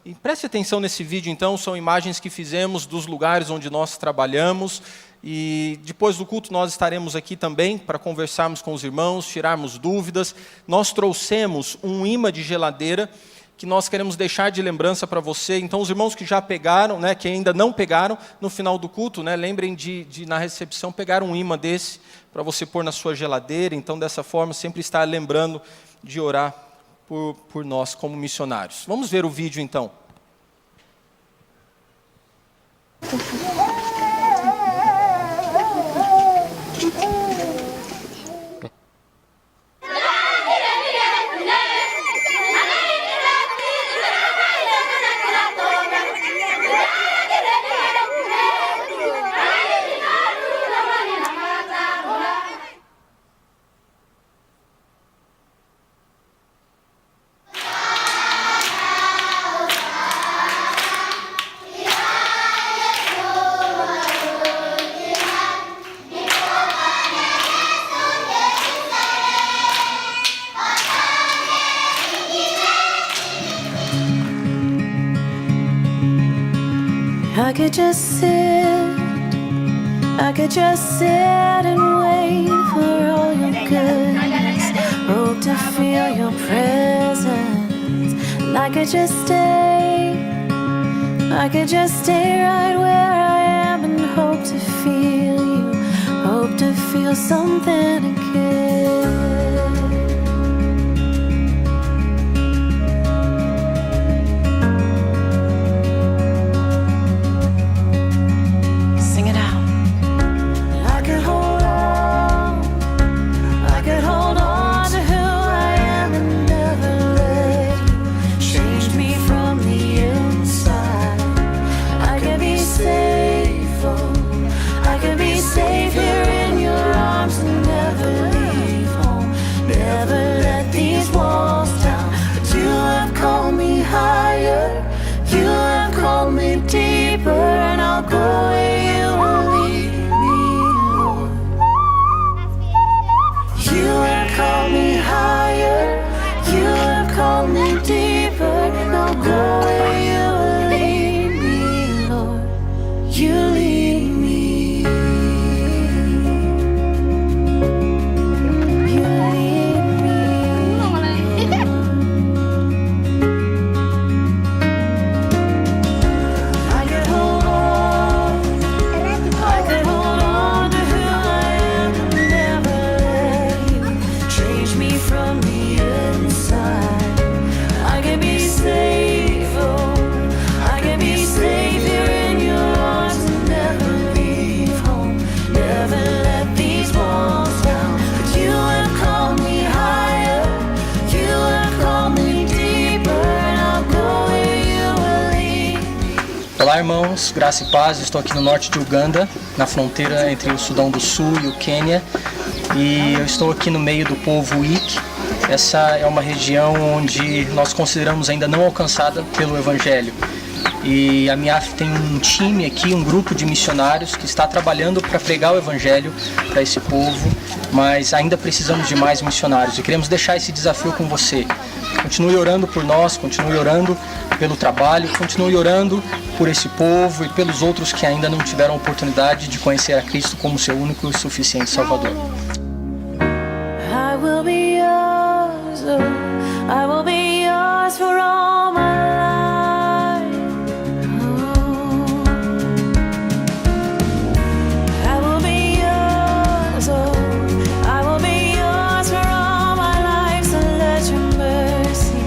E preste atenção nesse vídeo, então, são imagens que fizemos dos lugares onde nós trabalhamos, e depois do culto nós estaremos aqui também para conversarmos com os irmãos, tirarmos dúvidas. Nós trouxemos um imã de geladeira que nós queremos deixar de lembrança para você. Então, os irmãos que já pegaram, né, que ainda não pegaram, no final do culto, né, lembrem de na recepção, pegar um imã desse para você pôr na sua geladeira. Então, dessa forma, sempre estar lembrando de orar por nós como missionários. Vamos ver o vídeo, então. I could just sit and wait for all your goodness, hope to feel your presence. And I could just stay right where I am and hope to feel you, hope to feel something again. Go where you will lead me. Olá, irmãos, graça e paz. Estou aqui no norte de Uganda, na fronteira entre o Sudão do Sul e o Quênia. E eu estou aqui no meio do povo Wik. Essa é uma região onde nós consideramos ainda não alcançada pelo Evangelho. E a MIAF tem um time aqui, um grupo de missionários que está trabalhando para pregar o Evangelho para esse povo, mas ainda precisamos de mais missionários e queremos deixar esse desafio com você. Continue orando por nós, continue orando pelo trabalho, continue orando por esse povo e pelos outros que ainda não tiveram a oportunidade de conhecer a Cristo como seu único e suficiente Salvador. I will be yours, oh, I will be yours for all my life. Oh, I will be yours, oh, I will be yours for all my life. So let your mercy,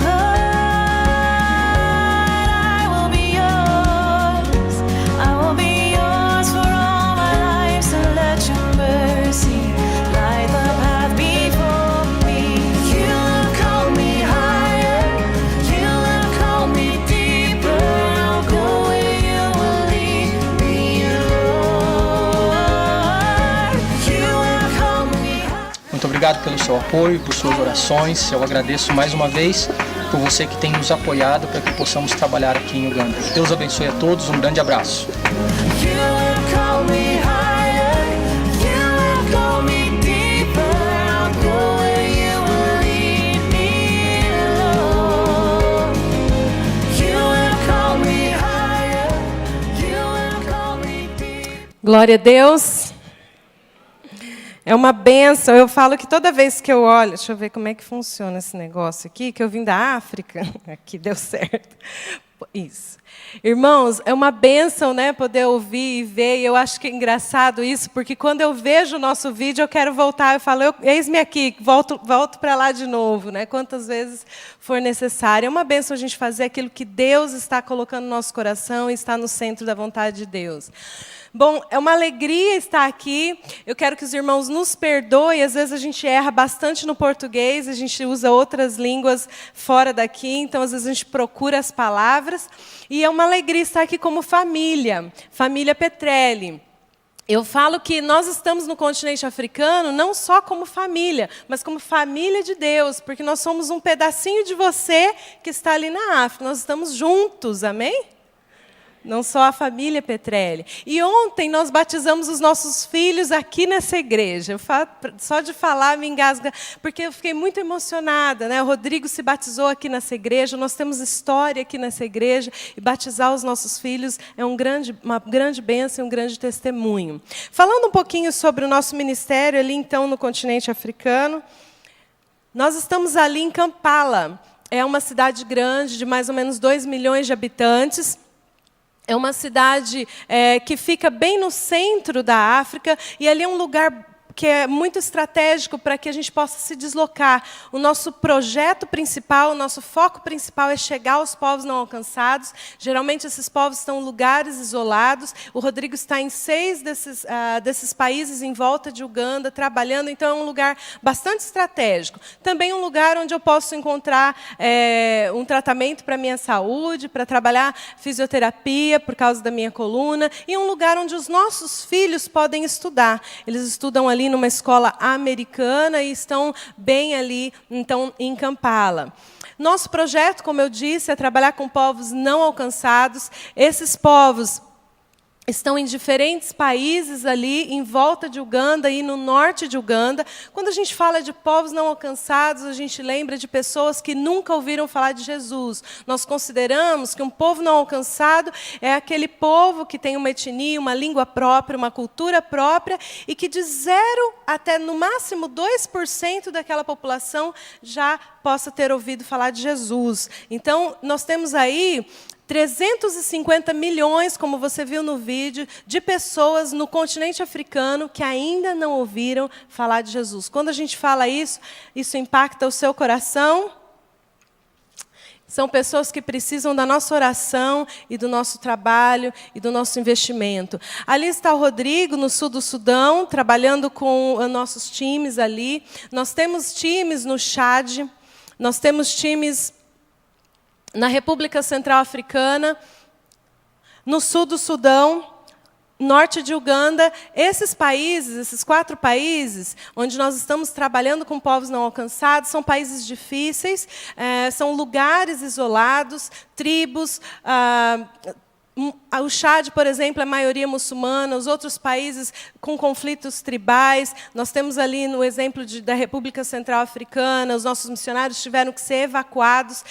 Lord, I will be yours, I will be yours for all my life. So let your mercy light the path before me. You have called me higher, you have called me deeper. I'll go where you will lead me, Lord. You have called me higher. Muito obrigado pelo seu apoio, por suas orações. Eu agradeço mais uma vez por você que tem nos apoiado para que possamos trabalhar aqui em Uganda. Deus abençoe a todos, um grande abraço. You have called me higher, you have called me deeper. I'll go where you will lead me, Lord. You have called me higher, you have called me deeper. Glória a Deus. É uma bênção. Eu falo que toda vez que eu olho... Deixa eu ver como é que funciona esse negócio aqui, que eu vim da África. Aqui deu certo. Isso. Irmãos, é uma bênção, né, poder ouvir e ver. E eu acho que é engraçado isso, porque quando eu vejo o nosso vídeo, eu quero voltar. Eu falo, eis-me aqui, volto para lá de novo, né, quantas vezes for necessário. É uma bênção a gente fazer aquilo que Deus está colocando no nosso coração e está no centro da vontade de Deus. Bom, é uma alegria estar aqui. Eu quero que os irmãos nos perdoem. Às vezes a gente erra bastante no português, a gente usa outras línguas fora daqui, então às vezes a gente procura as palavras. E é uma alegria estar aqui como família, família Petrelli. Eu falo que nós estamos no continente africano não só como família, mas como família de Deus, porque nós somos um pedacinho de você que está ali na África. Nós estamos juntos, amém? Não só a família Petrelli. E ontem nós batizamos os nossos filhos aqui nessa igreja. Só de falar me engasga, porque eu fiquei muito emocionada, né? O Rodrigo se batizou aqui nessa igreja, nós temos história aqui nessa igreja, e batizar os nossos filhos é uma grande bênção e um grande testemunho. Falando um pouquinho sobre o nosso ministério ali, então, no continente africano, nós estamos ali em Kampala. É uma cidade grande, de mais ou menos 2 milhões de habitantes. É uma cidade que fica bem no centro da África, e ali é um lugar que é muito estratégico para que a gente possa se deslocar. O nosso projeto principal, o nosso foco principal é chegar aos povos não alcançados. Geralmente, esses povos estão em lugares isolados. O Rodrigo está em 6 desses países em volta de Uganda, trabalhando. Então, é um lugar bastante estratégico. Também um lugar onde eu posso encontrar um tratamento para a minha saúde, para trabalhar fisioterapia por causa da minha coluna, e um lugar onde os nossos filhos podem estudar. Eles estudam ali numa escola americana e estão bem ali, então, em Kampala. Nosso projeto, como eu disse, é trabalhar com povos não alcançados. Esses povos estão em diferentes países ali, em volta de Uganda e no norte de Uganda. Quando a gente fala de povos não alcançados, a gente lembra de pessoas que nunca ouviram falar de Jesus. Nós consideramos que um povo não alcançado é aquele povo que tem uma etnia, uma língua própria, uma cultura própria, e que de 0 até, no máximo, 2% daquela população já possa ter ouvido falar de Jesus. Então, nós temos aí 350 milhões, como você viu no vídeo, de pessoas no continente africano que ainda não ouviram falar de Jesus. Quando a gente fala isso, isso impacta o seu coração? São pessoas que precisam da nossa oração e do nosso trabalho e do nosso investimento. Ali está o Rodrigo, no sul do Sudão, trabalhando com os nossos times ali. Nós temos times no Chad, nós temos times na República Central Africana, no sul do Sudão, norte de Uganda. Esses países, esses 4 países, onde nós estamos trabalhando com povos não alcançados, são países difíceis, são lugares isolados, tribos. O Chad, por exemplo, é maioria muçulmana, os outros países com conflitos tribais. Nós temos ali no exemplo da República Central Africana, os nossos missionários tiveram que ser evacuados,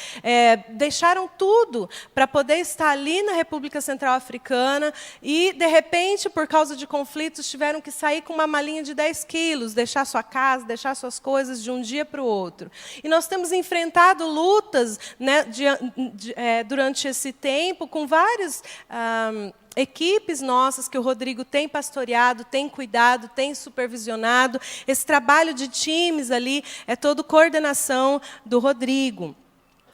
deixaram tudo para poder estar ali na República Central Africana e, de repente, por causa de conflitos, tiveram que sair com uma malinha de 10 quilos, deixar sua casa, deixar suas coisas de um dia para o outro. E nós temos enfrentado lutas, né, durante esse tempo com vários equipes nossas que o Rodrigo tem pastoreado, tem cuidado, tem supervisionado. Esse trabalho de times ali é todo coordenação do Rodrigo.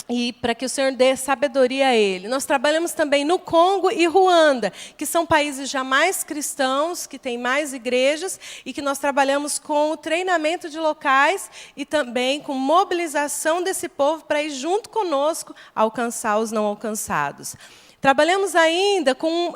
E para que o Senhor dê sabedoria a ele. Nós trabalhamos também no Congo e Ruanda, que são países já mais cristãos, que têm mais igrejas, e que nós trabalhamos com o treinamento de locais e também com mobilização desse povo para ir junto conosco alcançar os não alcançados. Trabalhamos ainda com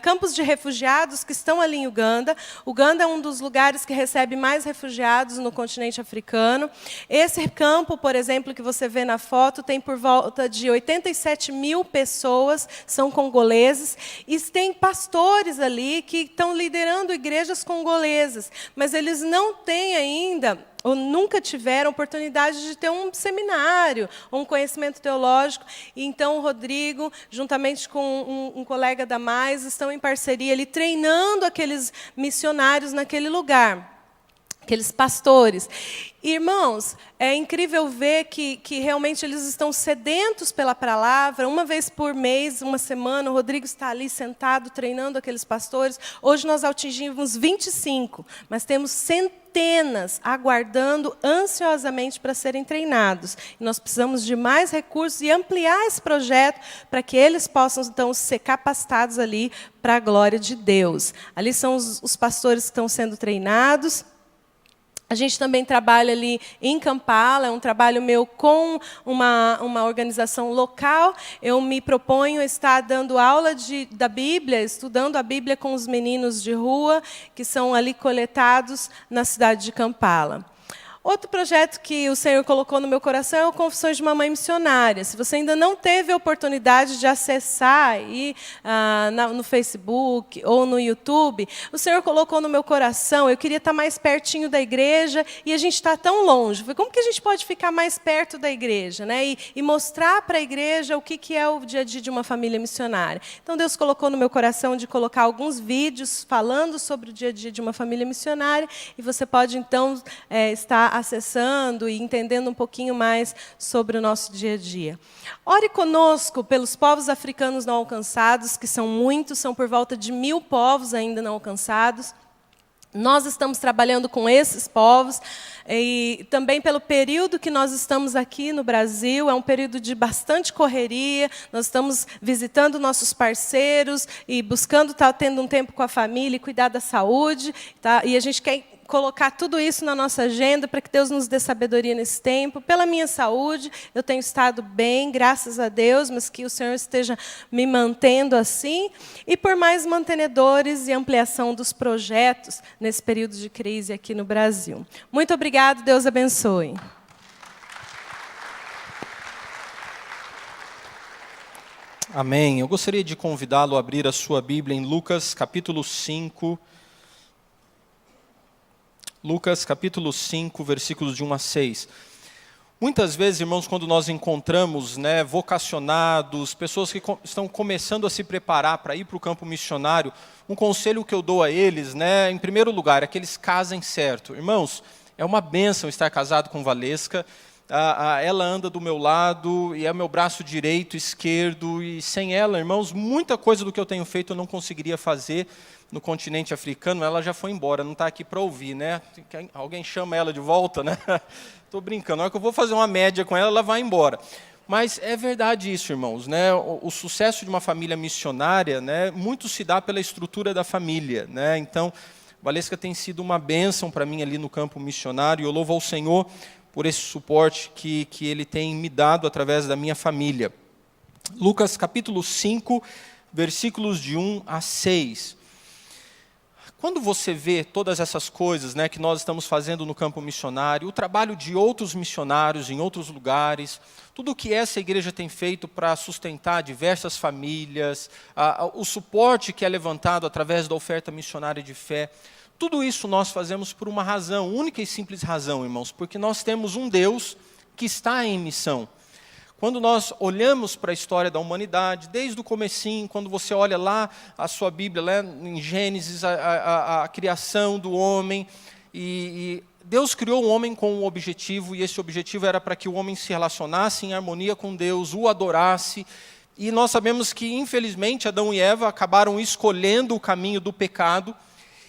campos de refugiados que estão ali em Uganda. Uganda é um dos lugares que recebe mais refugiados no continente africano. Esse campo, por exemplo, que você vê na foto, tem por volta de 87 mil pessoas, são congoleses, e tem pastores ali que estão liderando igrejas congolesas, mas eles não têm ainda, ou nunca tiveram oportunidade de ter um seminário, ou um conhecimento teológico. E então o Rodrigo, juntamente com um colega da Mais, estão em parceria ali, treinando aqueles missionários naquele lugar, aqueles pastores. Irmãos, é incrível ver que realmente eles estão sedentos pela palavra. Uma vez por mês, uma semana, o Rodrigo está ali sentado, treinando aqueles pastores. Hoje nós atingimos 25, mas temos centenas aguardando ansiosamente para serem treinados. E nós precisamos de mais recursos e ampliar esse projeto para que eles possam, então, ser capacitados ali para a glória de Deus. Ali são os pastores que estão sendo treinados. A gente também trabalha ali em Kampala, é um trabalho meu com uma organização local. Eu me proponho a estar dando aula da Bíblia, estudando a Bíblia com os meninos de rua, que são ali coletados na cidade de Kampala. Outro projeto que o Senhor colocou no meu coração é o Confissões de uma Mãe Missionária. Se você ainda não teve a oportunidade de acessar aí, no Facebook ou no YouTube, o Senhor colocou no meu coração, eu queria estar mais pertinho da igreja e a gente está tão longe. Como que a gente pode ficar mais perto da igreja, né? E mostrar para a igreja o que é o dia a dia de uma família missionária. Então, Deus colocou no meu coração de colocar alguns vídeos falando sobre o dia a dia de uma família missionária, e você pode, então, estar acessando e entendendo um pouquinho mais sobre o nosso dia a dia. Ore conosco pelos povos africanos não alcançados, que são muitos, são por volta de 1000 povos ainda não alcançados. Nós estamos trabalhando com esses povos, e também pelo período que nós estamos aqui no Brasil, é um período de bastante correria, nós estamos visitando nossos parceiros e buscando estar tendo um tempo com a família e cuidar da saúde, tá? E a gente quer colocar tudo isso na nossa agenda para que Deus nos dê sabedoria nesse tempo. Pela minha saúde, eu tenho estado bem, graças a Deus, mas que o Senhor esteja me mantendo assim. E por mais mantenedores e ampliação dos projetos nesse período de crise aqui no Brasil. Muito obrigado, Deus abençoe. Amém. Eu gostaria de convidá-lo a abrir a sua Bíblia em Lucas, capítulo 5. Lucas, capítulo 5, versículos de 1 a 6. Muitas vezes, irmãos, quando nós encontramos vocacionados, pessoas que estão começando a se preparar para ir para o campo missionário, um conselho que eu dou a eles, em primeiro lugar, é que eles casem certo. Irmãos, é uma bênção estar casado com Valesca. Ela anda do meu lado e é meu braço direito, esquerdo, e sem ela, irmãos, muita coisa do que eu tenho feito eu não conseguiria fazer no continente africano. Ela já foi embora, não está aqui para ouvir, né? Alguém chama ela de volta, né? Estou brincando, na hora que eu vou fazer uma média com ela, ela vai embora. Mas é verdade isso, irmãos, né? O sucesso de uma família missionária, muito se dá pela estrutura da família, Então, Valesca tem sido uma bênção para mim ali no campo missionário, e eu louvo ao Senhor por esse suporte que Ele tem me dado através da minha família. Lucas capítulo 5, versículos de 1 a 6. Quando você vê todas essas coisas, né, que nós estamos fazendo no campo missionário, o trabalho de outros missionários em outros lugares, tudo o que essa igreja tem feito para sustentar diversas famílias, o suporte que é levantado através da oferta missionária de fé, tudo isso nós fazemos por uma razão, única e simples razão, irmãos, porque nós temos um Deus que está em missão. Quando nós olhamos para a história da humanidade, desde o comecinho, quando você olha lá a sua Bíblia, lá em Gênesis, a criação do homem, e Deus criou o homem com um objetivo, e esse objetivo era para que o homem se relacionasse em harmonia com Deus, o adorasse, e nós sabemos que, infelizmente, Adão e Eva acabaram escolhendo o caminho do pecado,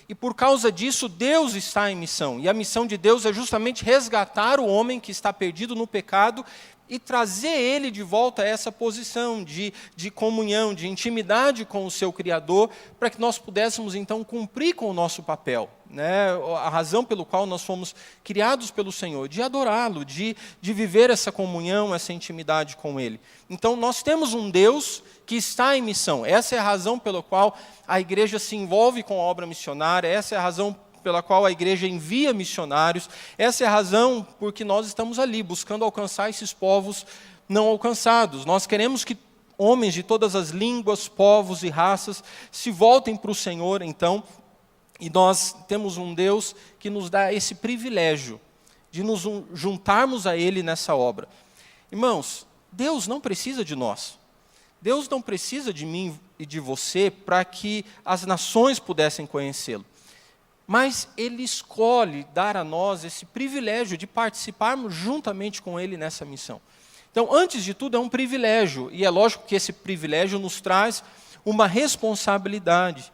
e por causa disso, Deus está em missão, e a missão de Deus é justamente resgatar o homem que está perdido no pecado, e trazer ele de volta a essa posição de comunhão, de intimidade com o seu Criador, para que nós pudéssemos, então, cumprir com o nosso papel. Né? A razão pelo qual nós fomos criados pelo Senhor, de adorá-lo, de viver essa comunhão, essa intimidade com Ele. Então, nós temos um Deus que está em missão. Essa é a razão pela qual a igreja se envolve com a obra missionária, essa é a razão pela qual a igreja envia missionários, essa é a razão por que nós estamos ali, buscando alcançar esses povos não alcançados. Nós queremos que homens de todas as línguas, povos e raças se voltem para o Senhor, então, e nós temos um Deus que nos dá esse privilégio de nos juntarmos a Ele nessa obra. Irmãos, Deus não precisa de nós. Deus não precisa de mim e de você para que as nações pudessem conhecê-lo. Mas Ele escolhe dar a nós esse privilégio de participarmos juntamente com Ele nessa missão. Então, antes de tudo, é um privilégio, e é lógico que esse privilégio nos traz uma responsabilidade.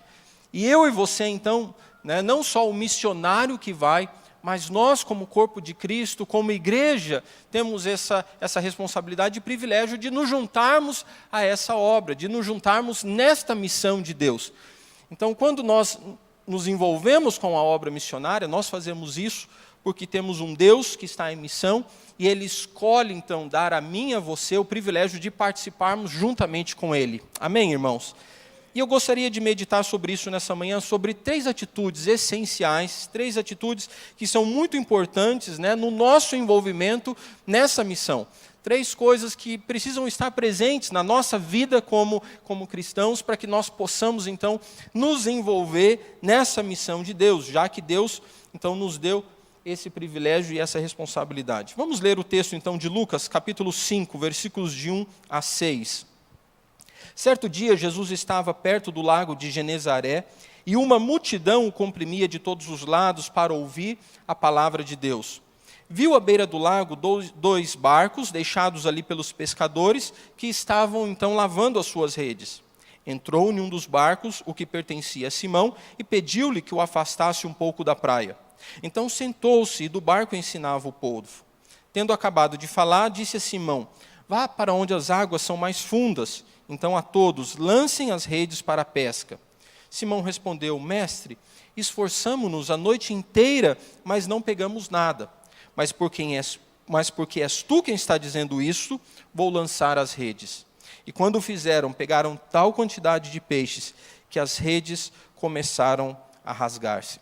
E eu e você, então, né, não só o missionário que vai, mas nós, como corpo de Cristo, como igreja, temos essa responsabilidade e privilégio de nos juntarmos a essa obra, de nos juntarmos nesta missão de Deus. Então, quando nós nos envolvemos com a obra missionária, nós fazemos isso porque temos um Deus que está em missão e Ele escolhe, então, dar a mim e a você o privilégio de participarmos juntamente com Ele. Amém, irmãos? E eu gostaria de meditar sobre isso nessa manhã, sobre 3 atitudes essenciais, 3 atitudes que são muito importantes, né, no nosso envolvimento nessa missão. 3 coisas que precisam estar presentes na nossa vida como cristãos, para que nós possamos, então, nos envolver nessa missão de Deus, já que Deus, então, nos deu esse privilégio e essa responsabilidade. Vamos ler o texto, então, de Lucas, capítulo 5, versículos de 1 a 6. Certo dia, Jesus estava perto do lago de Genezaré, e uma multidão o comprimia de todos os lados para ouvir a palavra de Deus. Viu à beira do lago 2 barcos, deixados ali pelos pescadores, que estavam então lavando as suas redes. Entrou em um dos barcos, o que pertencia a Simão, e pediu-lhe que o afastasse um pouco da praia. Então sentou-se e do barco ensinava o povo. Tendo acabado de falar, disse a Simão: vá para onde as águas são mais fundas. Então a todos, lancem as redes para a pesca. Simão respondeu: mestre, esforçamo-nos a noite inteira, mas não pegamos nada. Mas porque és tu quem está dizendo isso, vou lançar as redes. E quando o fizeram, pegaram tal quantidade de peixes, que as redes começaram a rasgar-se.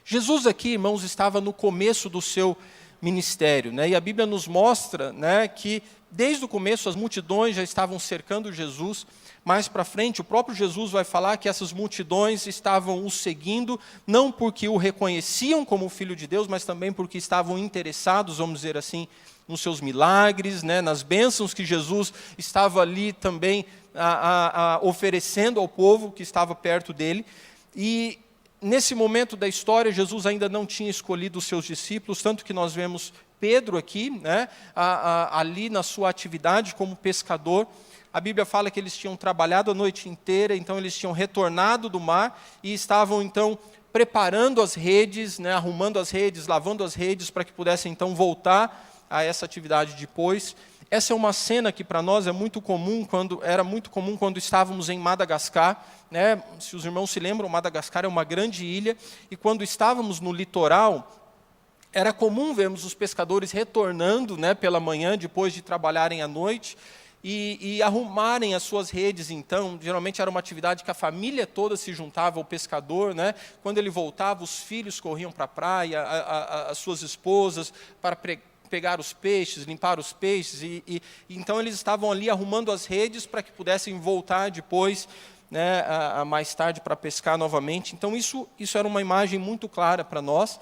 Jesus aqui, irmãos, estava no começo do seu ministério, né? E a Bíblia nos mostra, né, que desde o começo as multidões já estavam cercando Jesus. Mais para frente, o próprio Jesus vai falar que essas multidões estavam o seguindo, não porque o reconheciam como Filho de Deus, mas também porque estavam interessados, vamos dizer assim, nos seus milagres, né, nas bênçãos que Jesus estava ali também oferecendo ao povo que estava perto dele. E nesse momento da história, Jesus ainda não tinha escolhido os seus discípulos, tanto que nós vemos Pedro aqui, né, ali na sua atividade como pescador. A Bíblia fala que eles tinham trabalhado a noite inteira, então eles tinham retornado do mar e estavam, então, preparando as redes, né, arrumando as redes, lavando as redes, para que pudessem, então, voltar a essa atividade depois. Essa é uma cena que para nós era muito comum quando estávamos em Madagascar, né? Se os irmãos se lembram, Madagascar é uma grande ilha, e quando estávamos no litoral, Era comum vermos os pescadores retornando, né, pela manhã, depois de trabalharem à noite, e arrumarem as suas redes. Então, geralmente era uma atividade que a família toda se juntava ao pescador, né? Quando ele voltava, os filhos corriam para a praia, as suas esposas, para pegar os peixes, limpar os peixes, e então eles estavam ali arrumando as redes para que pudessem voltar depois, né, mais tarde, para pescar novamente. Então isso era uma imagem muito clara para nós.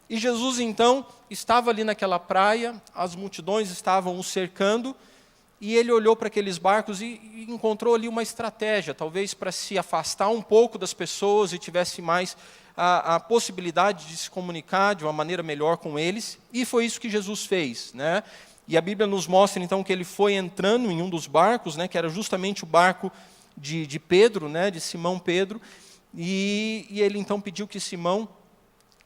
E Jesus então estava ali naquela praia, as multidões estavam o cercando, e ele olhou para aqueles barcos e encontrou ali uma estratégia, talvez para se afastar um pouco das pessoas e tivesse mais a possibilidade de se comunicar de uma maneira melhor com eles. E foi isso que Jesus fez, né? E a Bíblia nos mostra então que ele foi entrando em um dos barcos, né, que era justamente o barco de Pedro, né, de Simão Pedro, e ele então pediu que Simão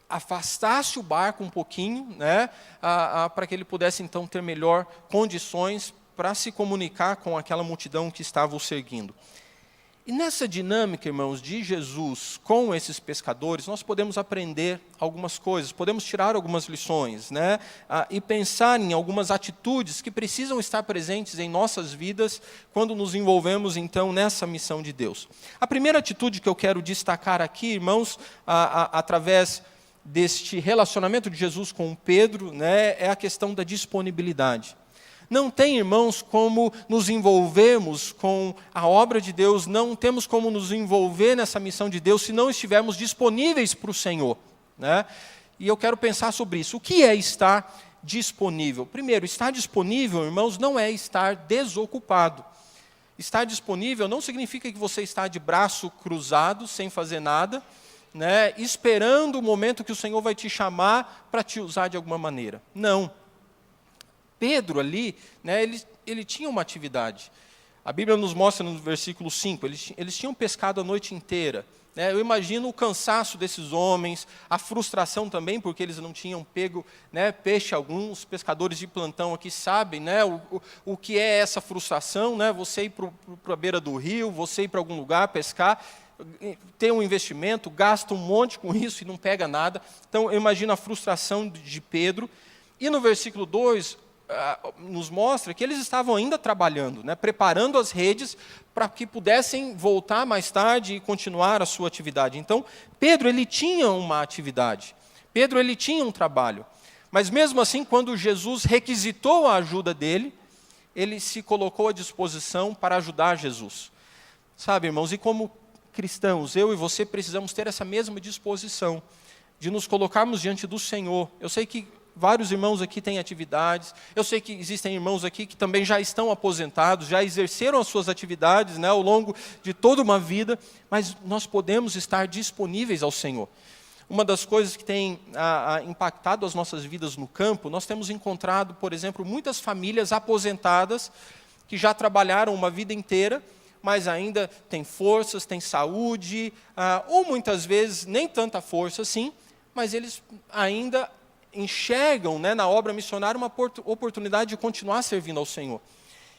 afastasse o barco um pouquinho, né, para que ele pudesse então ter melhor condições para se comunicar com aquela multidão que estava o seguindo. E nessa dinâmica, irmãos, de Jesus com esses pescadores, nós podemos aprender algumas coisas, podemos tirar algumas lições, né? E pensar em algumas atitudes que precisam estar presentes em nossas vidas quando nos envolvemos, então, nessa missão de Deus. A primeira atitude que eu quero destacar aqui, irmãos, através deste relacionamento de Jesus com Pedro, né, é a questão da disponibilidade. Não tem, irmãos, como nos envolvermos com a obra de Deus, não temos como nos envolver nessa missão de Deus se não estivermos disponíveis para o Senhor, né? E eu quero pensar sobre isso. O que é estar disponível? Primeiro, estar disponível, irmãos, não é estar desocupado. Estar disponível não significa que você está de braço cruzado, sem fazer nada, né, esperando o momento que o Senhor vai te chamar para te usar de alguma maneira. Não. Pedro ali, né, ele tinha uma atividade. A Bíblia nos mostra no versículo 5, eles tinham pescado a noite inteira. Né? Eu imagino o cansaço desses homens, a frustração também, porque eles não tinham pego, né, peixe algum. Os pescadores de plantão aqui sabem, né, o que é essa frustração, né? Você ir para a beira do rio, você ir para algum lugar pescar, ter um investimento, gasta um monte com isso e não pega nada. Então, eu imagino a frustração de Pedro. E no versículo 2, nos mostra que eles estavam ainda trabalhando, né, preparando as redes para que pudessem voltar mais tarde e continuar a sua atividade. Então, Pedro, ele tinha uma atividade. Pedro, ele tinha um trabalho. Mas mesmo assim, quando Jesus requisitou a ajuda dele, ele se colocou à disposição para ajudar Jesus. Sabe, irmãos, e como cristãos, eu e você precisamos ter essa mesma disposição de nos colocarmos diante do Senhor. Eu sei que vários irmãos aqui têm atividades, eu sei que existem irmãos aqui que também já estão aposentados, já exerceram as suas atividades, né, ao longo de toda uma vida, mas nós podemos estar disponíveis ao Senhor. Uma das coisas que tem impactado as nossas vidas no campo, nós temos encontrado, por exemplo, muitas famílias aposentadas que já trabalharam uma vida inteira, mas ainda têm forças, têm saúde, ou muitas vezes nem tanta força assim, mas eles ainda enxergam, né, na obra missionária uma oportunidade de continuar servindo ao Senhor.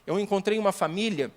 Eu encontrei uma família,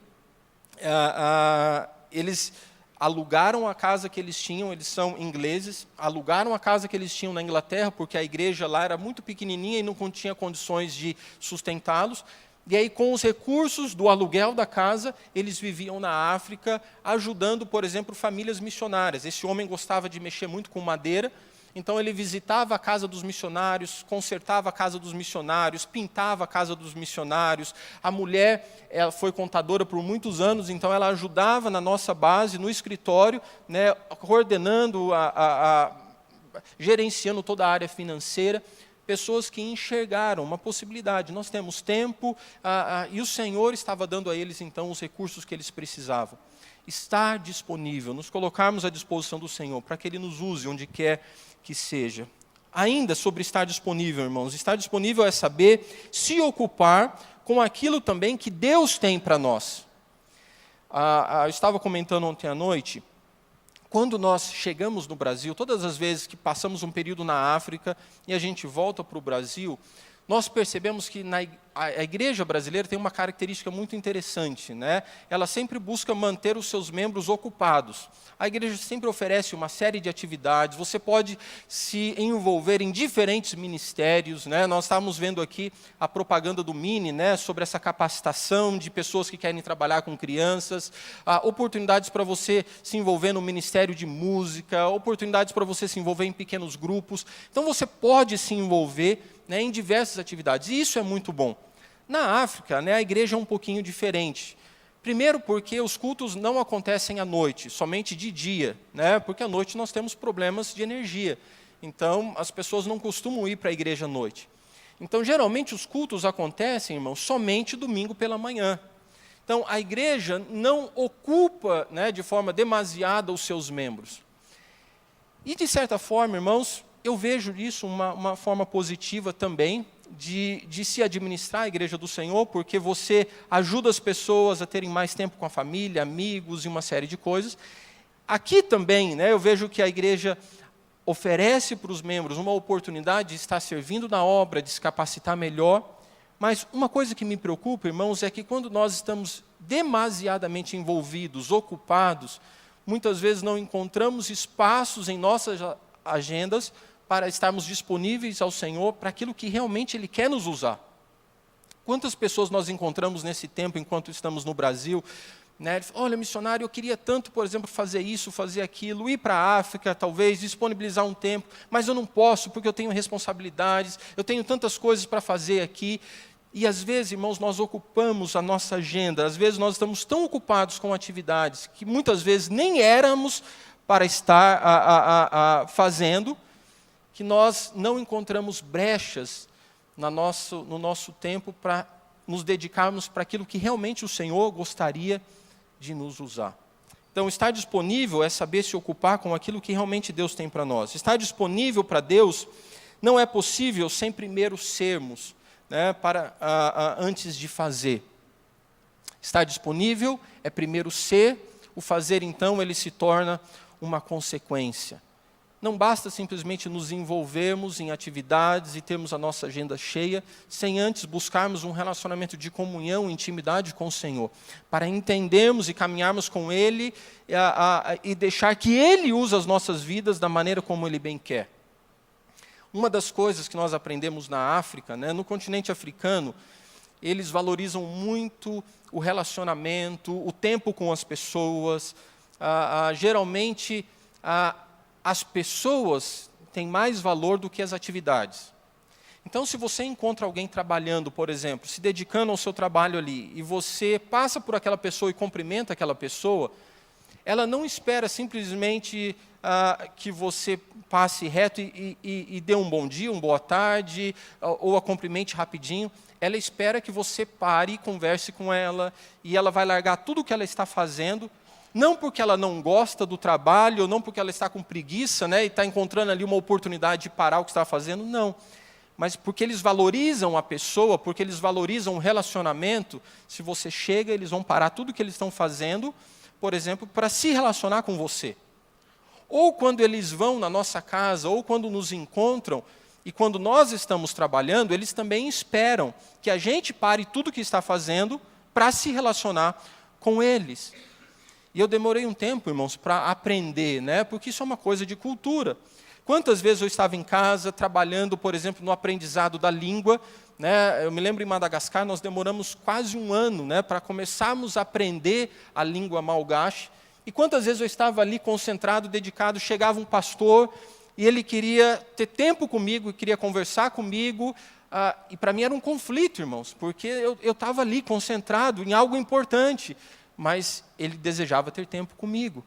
eles alugaram a casa que eles tinham, eles são ingleses, alugaram a casa que eles tinham na Inglaterra, porque a igreja lá era muito pequenininha e não tinha condições de sustentá-los. E aí, com os recursos do aluguel da casa, eles viviam na África, ajudando, por exemplo, famílias missionárias. Esse homem gostava de mexer muito com madeira, então ele visitava a casa dos missionários, consertava a casa dos missionários, pintava a casa dos missionários. A mulher, ela foi contadora por muitos anos, então ela ajudava na nossa base, no escritório, né, coordenando, gerenciando toda a área financeira. Pessoas que enxergaram uma possibilidade. Nós temos tempo, e o Senhor estava dando a eles, então, os recursos que eles precisavam. Estar disponível, nos colocarmos à disposição do Senhor, para que Ele nos use onde quer que seja. Ainda sobre estar disponível, irmãos, estar disponível é saber se ocupar com aquilo também que Deus tem para nós. Eu estava comentando ontem à noite, quando nós chegamos no Brasil, todas as vezes que passamos um período na África e a gente volta para o Brasil, nós percebemos que a igreja brasileira tem uma característica muito interessante, né? Ela sempre busca manter os seus membros ocupados. A igreja sempre oferece uma série de atividades, você pode se envolver em diferentes ministérios, né? Nós estávamos vendo aqui a propaganda do Mini, né, sobre essa capacitação de pessoas que querem trabalhar com crianças, oportunidades para você se envolver no ministério de música, oportunidades para você se envolver em pequenos grupos. Então você pode se envolver, né, em diversas atividades, e isso é muito bom. Na África, né, a igreja é um pouquinho diferente. Primeiro porque os cultos não acontecem à noite, somente de dia, né, porque à noite nós temos problemas de energia. Então, as pessoas não costumam ir para a igreja à noite. Então, geralmente, os cultos acontecem, irmãos, somente domingo pela manhã. Então, a igreja não ocupa, né, de forma demasiada os seus membros. E, de certa forma, irmãos, eu vejo isso uma forma positiva também de se administrar a igreja do Senhor, porque você ajuda as pessoas a terem mais tempo com a família, amigos e uma série de coisas. Aqui também, né, eu vejo que a igreja oferece para os membros uma oportunidade de estar servindo na obra, de se capacitar melhor. Mas uma coisa que me preocupa, irmãos, é que quando nós estamos demasiadamente envolvidos, ocupados, muitas vezes não encontramos espaços em nossas agendas para estarmos disponíveis ao Senhor para aquilo que realmente Ele quer nos usar. Quantas pessoas nós encontramos nesse tempo, enquanto estamos no Brasil, né? Olha, missionário, eu queria tanto, por exemplo, fazer isso, fazer aquilo, ir para a África, talvez, disponibilizar um tempo, mas eu não posso, porque eu tenho responsabilidades, eu tenho tantas coisas para fazer aqui. E às vezes, irmãos, nós ocupamos a nossa agenda, às vezes nós estamos tão ocupados com atividades que muitas vezes nem éramos para estar fazendo, que nós não encontramos brechas no nosso tempo para nos dedicarmos para aquilo que realmente o Senhor gostaria de nos usar. Então, estar disponível é saber se ocupar com aquilo que realmente Deus tem para nós. Estar disponível para Deus não é possível sem primeiro sermos, né, antes de fazer. Estar disponível é primeiro ser, o fazer, então, ele se torna uma consequência. Não basta simplesmente nos envolvermos em atividades e termos a nossa agenda cheia, sem antes buscarmos um relacionamento de comunhão, intimidade com o Senhor, para entendermos e caminharmos com Ele e deixar que Ele use as nossas vidas da maneira como Ele bem quer. Uma das coisas que nós aprendemos na África, né, no continente africano, eles valorizam muito o relacionamento, o tempo com as pessoas. Geralmente, as pessoas têm mais valor do que as atividades. Então, se você encontra alguém trabalhando, por exemplo, se dedicando ao seu trabalho ali, e você passa por aquela pessoa e cumprimenta aquela pessoa, ela não espera simplesmente que você passe reto e dê um bom dia, uma boa tarde, ou a cumprimente rapidinho. Ela espera que você pare e converse com ela, e ela vai largar tudo o que ela está fazendo, não porque ela não gosta do trabalho, ou não porque ela está com preguiça, né, e está encontrando ali uma oportunidade de parar o que está fazendo, não. Mas porque eles valorizam a pessoa, porque eles valorizam o relacionamento. Se você chega, eles vão parar tudo o que eles estão fazendo, por exemplo, para se relacionar com você. Ou quando eles vão na nossa casa, ou quando nos encontram, e quando nós estamos trabalhando, eles também esperam que a gente pare tudo o que está fazendo para se relacionar com eles. E eu demorei um tempo, irmãos, para aprender, né? Porque isso é uma coisa de cultura. Quantas vezes eu estava em casa, trabalhando, por exemplo, no aprendizado da língua, né? Eu me lembro em Madagascar, nós demoramos quase um ano, né, para começarmos a aprender a língua malgache. E quantas vezes eu estava ali concentrado, dedicado, chegava um pastor, e ele queria ter tempo comigo, queria conversar comigo, e para mim era um conflito, irmãos, porque eu estava ali concentrado em algo importante, mas ele desejava ter tempo comigo.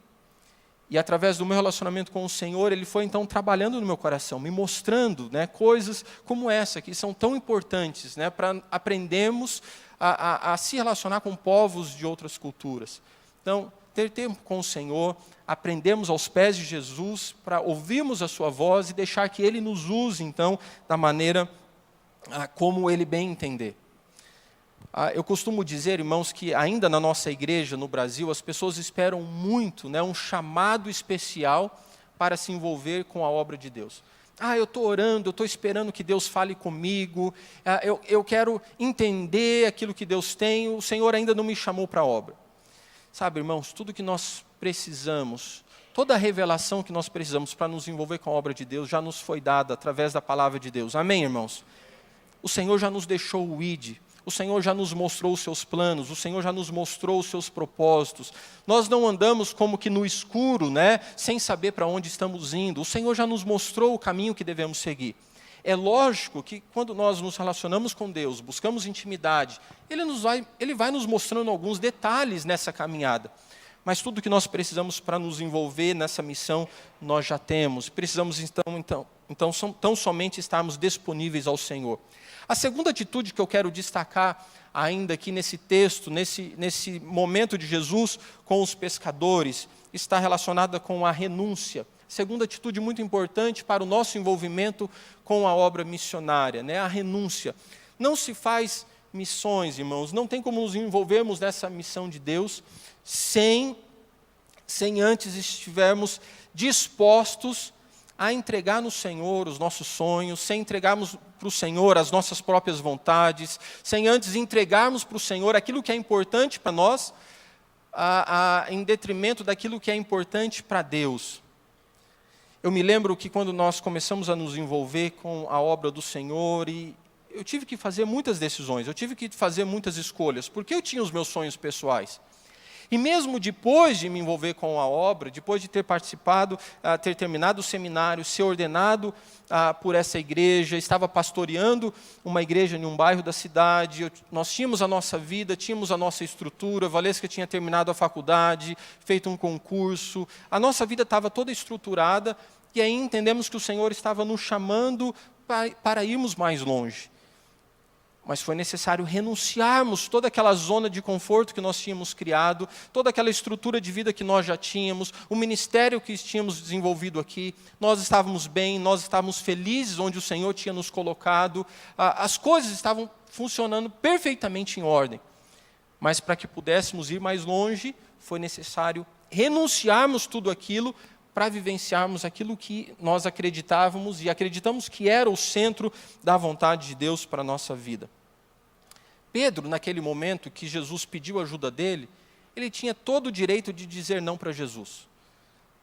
E através do meu relacionamento com o Senhor, Ele foi então trabalhando no meu coração, me mostrando, né, coisas como essa, que são tão importantes, né, para aprendermos a se relacionar com povos de outras culturas. Então, ter tempo com o Senhor, aprendermos aos pés de Jesus, para ouvirmos a sua voz e deixar que Ele nos use, então, da maneira como Ele bem entender. Eu costumo dizer, irmãos, que ainda na nossa igreja, no Brasil, as pessoas esperam muito, né, um chamado especial para se envolver com a obra de Deus. eu estou orando, eu estou esperando que Deus fale comigo, eu quero entender aquilo que Deus tem, o Senhor ainda não me chamou para a obra. Sabe, irmãos, tudo que nós precisamos, toda a revelação que nós precisamos para nos envolver com a obra de Deus já nos foi dada através da palavra de Deus. Amém, irmãos? O Senhor já nos deixou o ID, o Senhor já nos mostrou os seus planos, o Senhor já nos mostrou os seus propósitos. Nós não andamos como que no escuro, né, sem saber para onde estamos indo. O Senhor já nos mostrou o caminho que devemos seguir. É lógico que quando nós nos relacionamos com Deus, buscamos intimidade, Ele vai nos mostrando alguns detalhes nessa caminhada. Mas tudo que nós precisamos para nos envolver nessa missão, nós já temos. Precisamos então somente estarmos disponíveis ao Senhor. A segunda atitude que eu quero destacar ainda aqui nesse texto, nesse momento de Jesus com os pescadores, está relacionada com a renúncia. Segunda atitude muito importante para o nosso envolvimento com a obra missionária, né? A renúncia. Não se faz missões, irmãos, não tem como nos envolvermos nessa missão de Deus sem antes estivermos dispostos a entregar no Senhor os nossos sonhos, sem entregarmos para o Senhor as nossas próprias vontades, sem antes entregarmos para o Senhor aquilo que é importante para nós, em detrimento daquilo que é importante para Deus. Eu me lembro que quando nós começamos a nos envolver com a obra do Senhor, e eu tive que fazer muitas decisões, eu tive que fazer muitas escolhas, porque eu tinha os meus sonhos pessoais. E mesmo depois de me envolver com a obra, depois de ter participado, ter terminado o seminário, ser ordenado por essa igreja, estava pastoreando uma igreja em um bairro da cidade, nós tínhamos a nossa vida, tínhamos a nossa estrutura, a Valesca tinha terminado a faculdade, feito um concurso, a nossa vida estava toda estruturada, e aí entendemos que o Senhor estava nos chamando para irmos mais longe. Mas foi necessário renunciarmos toda aquela zona de conforto que nós tínhamos criado, toda aquela estrutura de vida que nós já tínhamos, o ministério que tínhamos desenvolvido aqui. Nós estávamos bem, nós estávamos felizes onde o Senhor tinha nos colocado, as coisas estavam funcionando perfeitamente em ordem. Mas para que pudéssemos ir mais longe, foi necessário renunciarmos tudo aquilo para vivenciarmos aquilo que nós acreditávamos e acreditamos que era o centro da vontade de Deus para a nossa vida. Pedro, naquele momento que Jesus pediu ajuda dele, ele tinha todo o direito de dizer não para Jesus.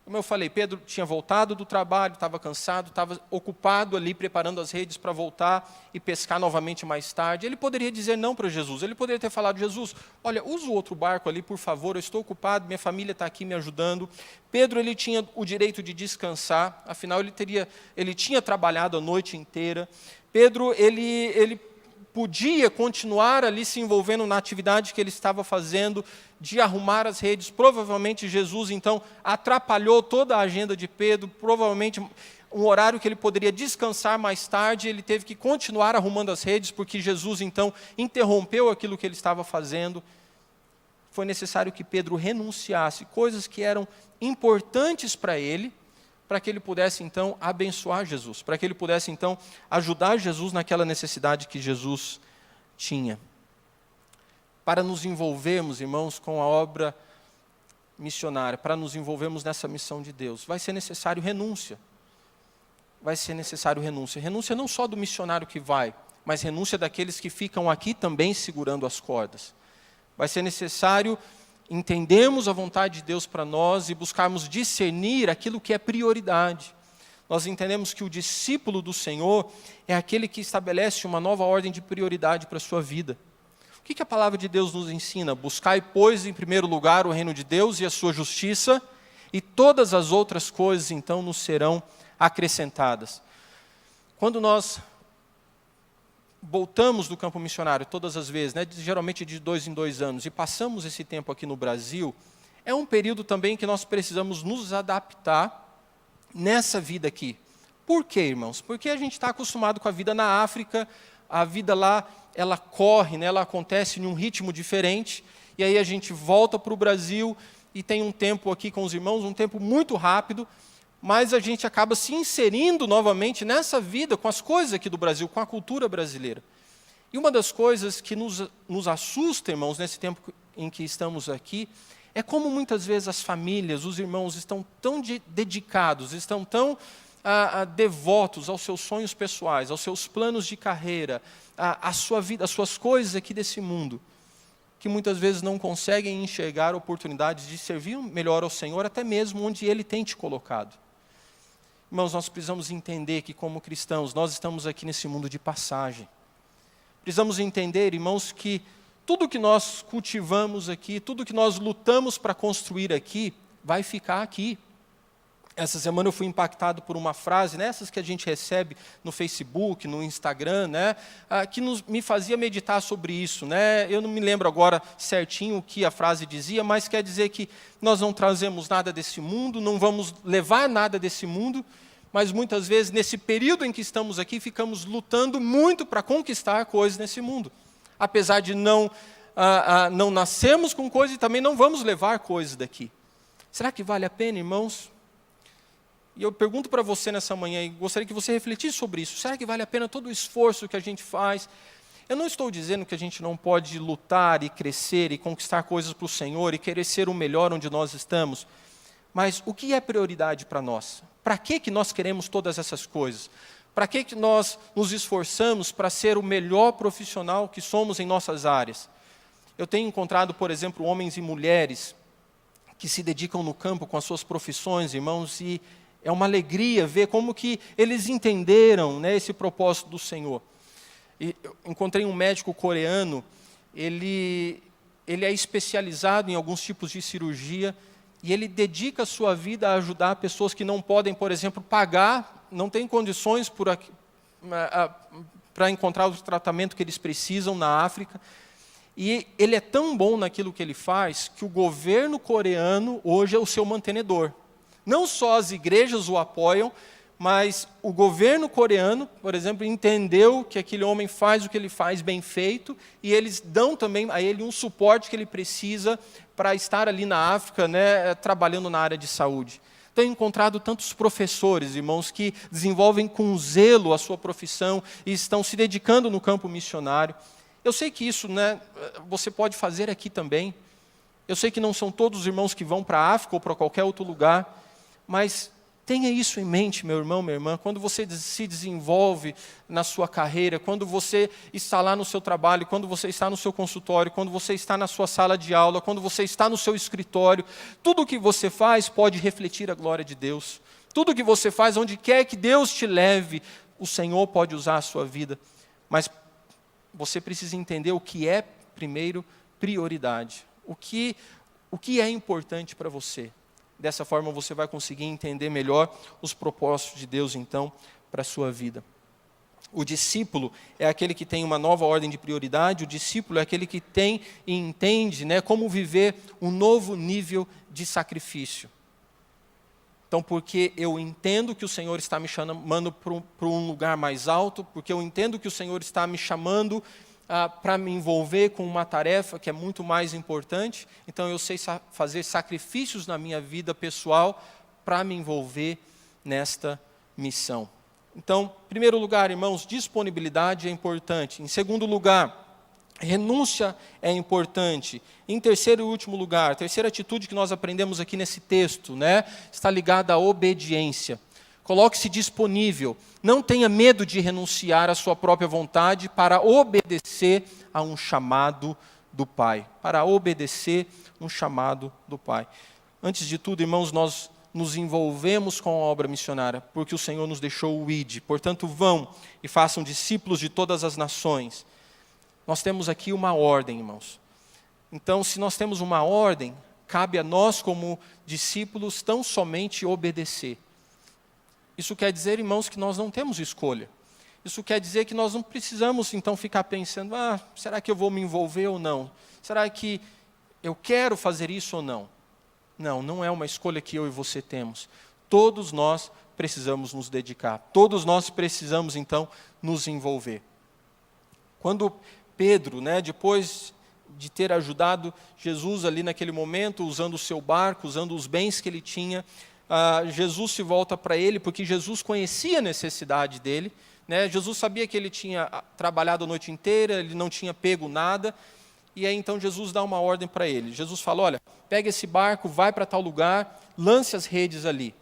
Como eu falei, Pedro tinha voltado do trabalho, estava cansado, estava ocupado ali preparando as redes para voltar e pescar novamente mais tarde. Ele poderia dizer não para Jesus, ele poderia ter falado: Jesus, olha, usa o outro barco ali, por favor, eu estou ocupado, minha família está aqui me ajudando. Pedro, ele tinha o direito de descansar, afinal ele tinha trabalhado a noite inteira. Pedro, ele podia continuar ali se envolvendo na atividade que ele estava fazendo, de arrumar as redes. Provavelmente Jesus, então, atrapalhou toda a agenda de Pedro, provavelmente um horário que ele poderia descansar mais tarde, ele teve que continuar arrumando as redes, porque Jesus, então, interrompeu aquilo que ele estava fazendo. Foi necessário que Pedro renunciasse coisas que eram importantes para ele, para que ele pudesse, então, abençoar Jesus, para que ele pudesse, então, ajudar Jesus naquela necessidade que Jesus tinha. Para nos envolvermos, irmãos, com a obra missionária, para nos envolvermos nessa missão de Deus, vai ser necessário renúncia. Vai ser necessário renúncia. Renúncia não só do missionário que vai, mas renúncia daqueles que ficam aqui também segurando as cordas. Vai ser necessário entendermos a vontade de Deus para nós e buscarmos discernir aquilo que é prioridade. Nós entendemos que o discípulo do Senhor é aquele que estabelece uma nova ordem de prioridade para a sua vida. O que a palavra de Deus nos ensina? Buscai, pois, em primeiro lugar o reino de Deus e a sua justiça, e todas as outras coisas, então, nos serão acrescentadas. Quando nós voltamos do campo missionário todas as vezes, né, geralmente de 2 em 2 anos, e passamos esse tempo aqui no Brasil, é um período também que nós precisamos nos adaptar nessa vida aqui. Por quê, irmãos? Porque a gente está acostumado com a vida na África, a vida lá, ela corre, né, ela acontece em um ritmo diferente, e aí a gente volta para o Brasil e tem um tempo aqui com os irmãos, um tempo muito rápido, mas a gente acaba se inserindo novamente nessa vida, com as coisas aqui do Brasil, com a cultura brasileira. E uma das coisas que nos assusta, irmãos, nesse tempo em que estamos aqui, é como muitas vezes as famílias, os irmãos estão tão dedicados, estão tão devotos aos seus sonhos pessoais, aos seus planos de carreira, à sua vida, às suas coisas aqui desse mundo, que muitas vezes não conseguem enxergar oportunidades de servir melhor ao Senhor, até mesmo onde Ele tem te colocado. Irmãos, nós precisamos entender que, como cristãos, nós estamos aqui nesse mundo de passagem. Precisamos entender, irmãos, que tudo que nós cultivamos aqui, tudo que nós lutamos para construir aqui, vai ficar aqui. Essa semana eu fui impactado por uma frase, nessas que a gente recebe no Facebook, no Instagram, né, que me fazia meditar sobre isso. Né? Eu não me lembro agora certinho o que a frase dizia, mas quer dizer que nós não trazemos nada desse mundo, não vamos levar nada desse mundo, mas muitas vezes, nesse período em que estamos aqui, ficamos lutando muito para conquistar coisas nesse mundo. Apesar de não nascermos com coisas e também não vamos levar coisas daqui. Será que vale a pena, irmãos? E eu pergunto para você nessa manhã, e gostaria que você refletisse sobre isso. Será que vale a pena todo o esforço que a gente faz? Eu não estou dizendo que a gente não pode lutar e crescer e conquistar coisas para o Senhor e querer ser o melhor onde nós estamos. Mas o que é prioridade para nós? Para que nós queremos todas essas coisas? Para que nós nos esforçamos para ser o melhor profissional que somos em nossas áreas? Eu tenho encontrado, por exemplo, homens e mulheres que se dedicam no campo com as suas profissões, irmãos, e é uma alegria ver como que eles entenderam, né, esse propósito do Senhor. E eu encontrei um médico coreano, ele é especializado em alguns tipos de cirurgia, e ele dedica a sua vida a ajudar pessoas que não podem, por exemplo, pagar, não têm condições para encontrar o tratamento que eles precisam na África. E ele é tão bom naquilo que ele faz, que o governo coreano hoje é o seu mantenedor. Não só as igrejas o apoiam, mas o governo coreano, por exemplo, entendeu que aquele homem faz o que ele faz bem feito, e eles dão também a ele um suporte que ele precisa para estar ali na África, né, trabalhando na área de saúde. Tenho encontrado tantos professores, irmãos, que desenvolvem com zelo a sua profissão e estão se dedicando no campo missionário. Eu sei que isso, né, você pode fazer aqui também. Eu sei que não são todos os irmãos que vão para a África ou para qualquer outro lugar, mas tenha isso em mente, meu irmão, minha irmã, quando você se desenvolve na sua carreira, quando você está lá no seu trabalho, quando você está no seu consultório, quando você está na sua sala de aula, quando você está no seu escritório, tudo o que você faz pode refletir a glória de Deus. Tudo o que você faz, onde quer que Deus te leve, o Senhor pode usar a sua vida. Mas você precisa entender o que é, primeiro, prioridade. O que é importante para você. Dessa forma você vai conseguir entender melhor os propósitos de Deus, então, para a sua vida. O discípulo é aquele que tem uma nova ordem de prioridade, o discípulo é aquele que tem e entende, né, como viver um novo nível de sacrifício. Então, porque eu entendo que o Senhor está me chamando para um lugar mais alto, porque eu entendo que o Senhor está me chamando para me envolver com uma tarefa que é muito mais importante, então eu sei fazer sacrifícios na minha vida pessoal para me envolver nesta missão. Então, em primeiro lugar, irmãos, disponibilidade é importante. Em segundo lugar, renúncia é importante. Em terceiro e último lugar, a terceira atitude que nós aprendemos aqui nesse texto, né, está ligada à obediência. Coloque-se disponível. Não tenha medo de renunciar à sua própria vontade para obedecer a um chamado do Pai. Para obedecer um chamado do Pai. Antes de tudo, irmãos, nós nos envolvemos com a obra missionária, porque o Senhor nos deixou o ID. Portanto, vão e façam discípulos de todas as nações. Nós temos aqui uma ordem, irmãos. Então, se nós temos uma ordem, cabe a nós, como discípulos, tão somente obedecer. Isso quer dizer, irmãos, que nós não temos escolha. Isso quer dizer que nós não precisamos, então, ficar pensando, será que eu vou me envolver ou não? Será que eu quero fazer isso ou não? Não, não é uma escolha que eu e você temos. Todos nós precisamos nos dedicar. Todos nós precisamos, então, nos envolver. Quando Pedro, né, depois de ter ajudado Jesus ali naquele momento, usando o seu barco, usando os bens que ele tinha, Jesus se volta para ele, porque Jesus conhecia a necessidade dele, né? Jesus sabia que ele tinha trabalhado a noite inteira, ele não tinha pego nada, e aí então Jesus dá uma ordem para ele. Jesus fala, olha, pega esse barco, vai para tal lugar, lance as redes ali.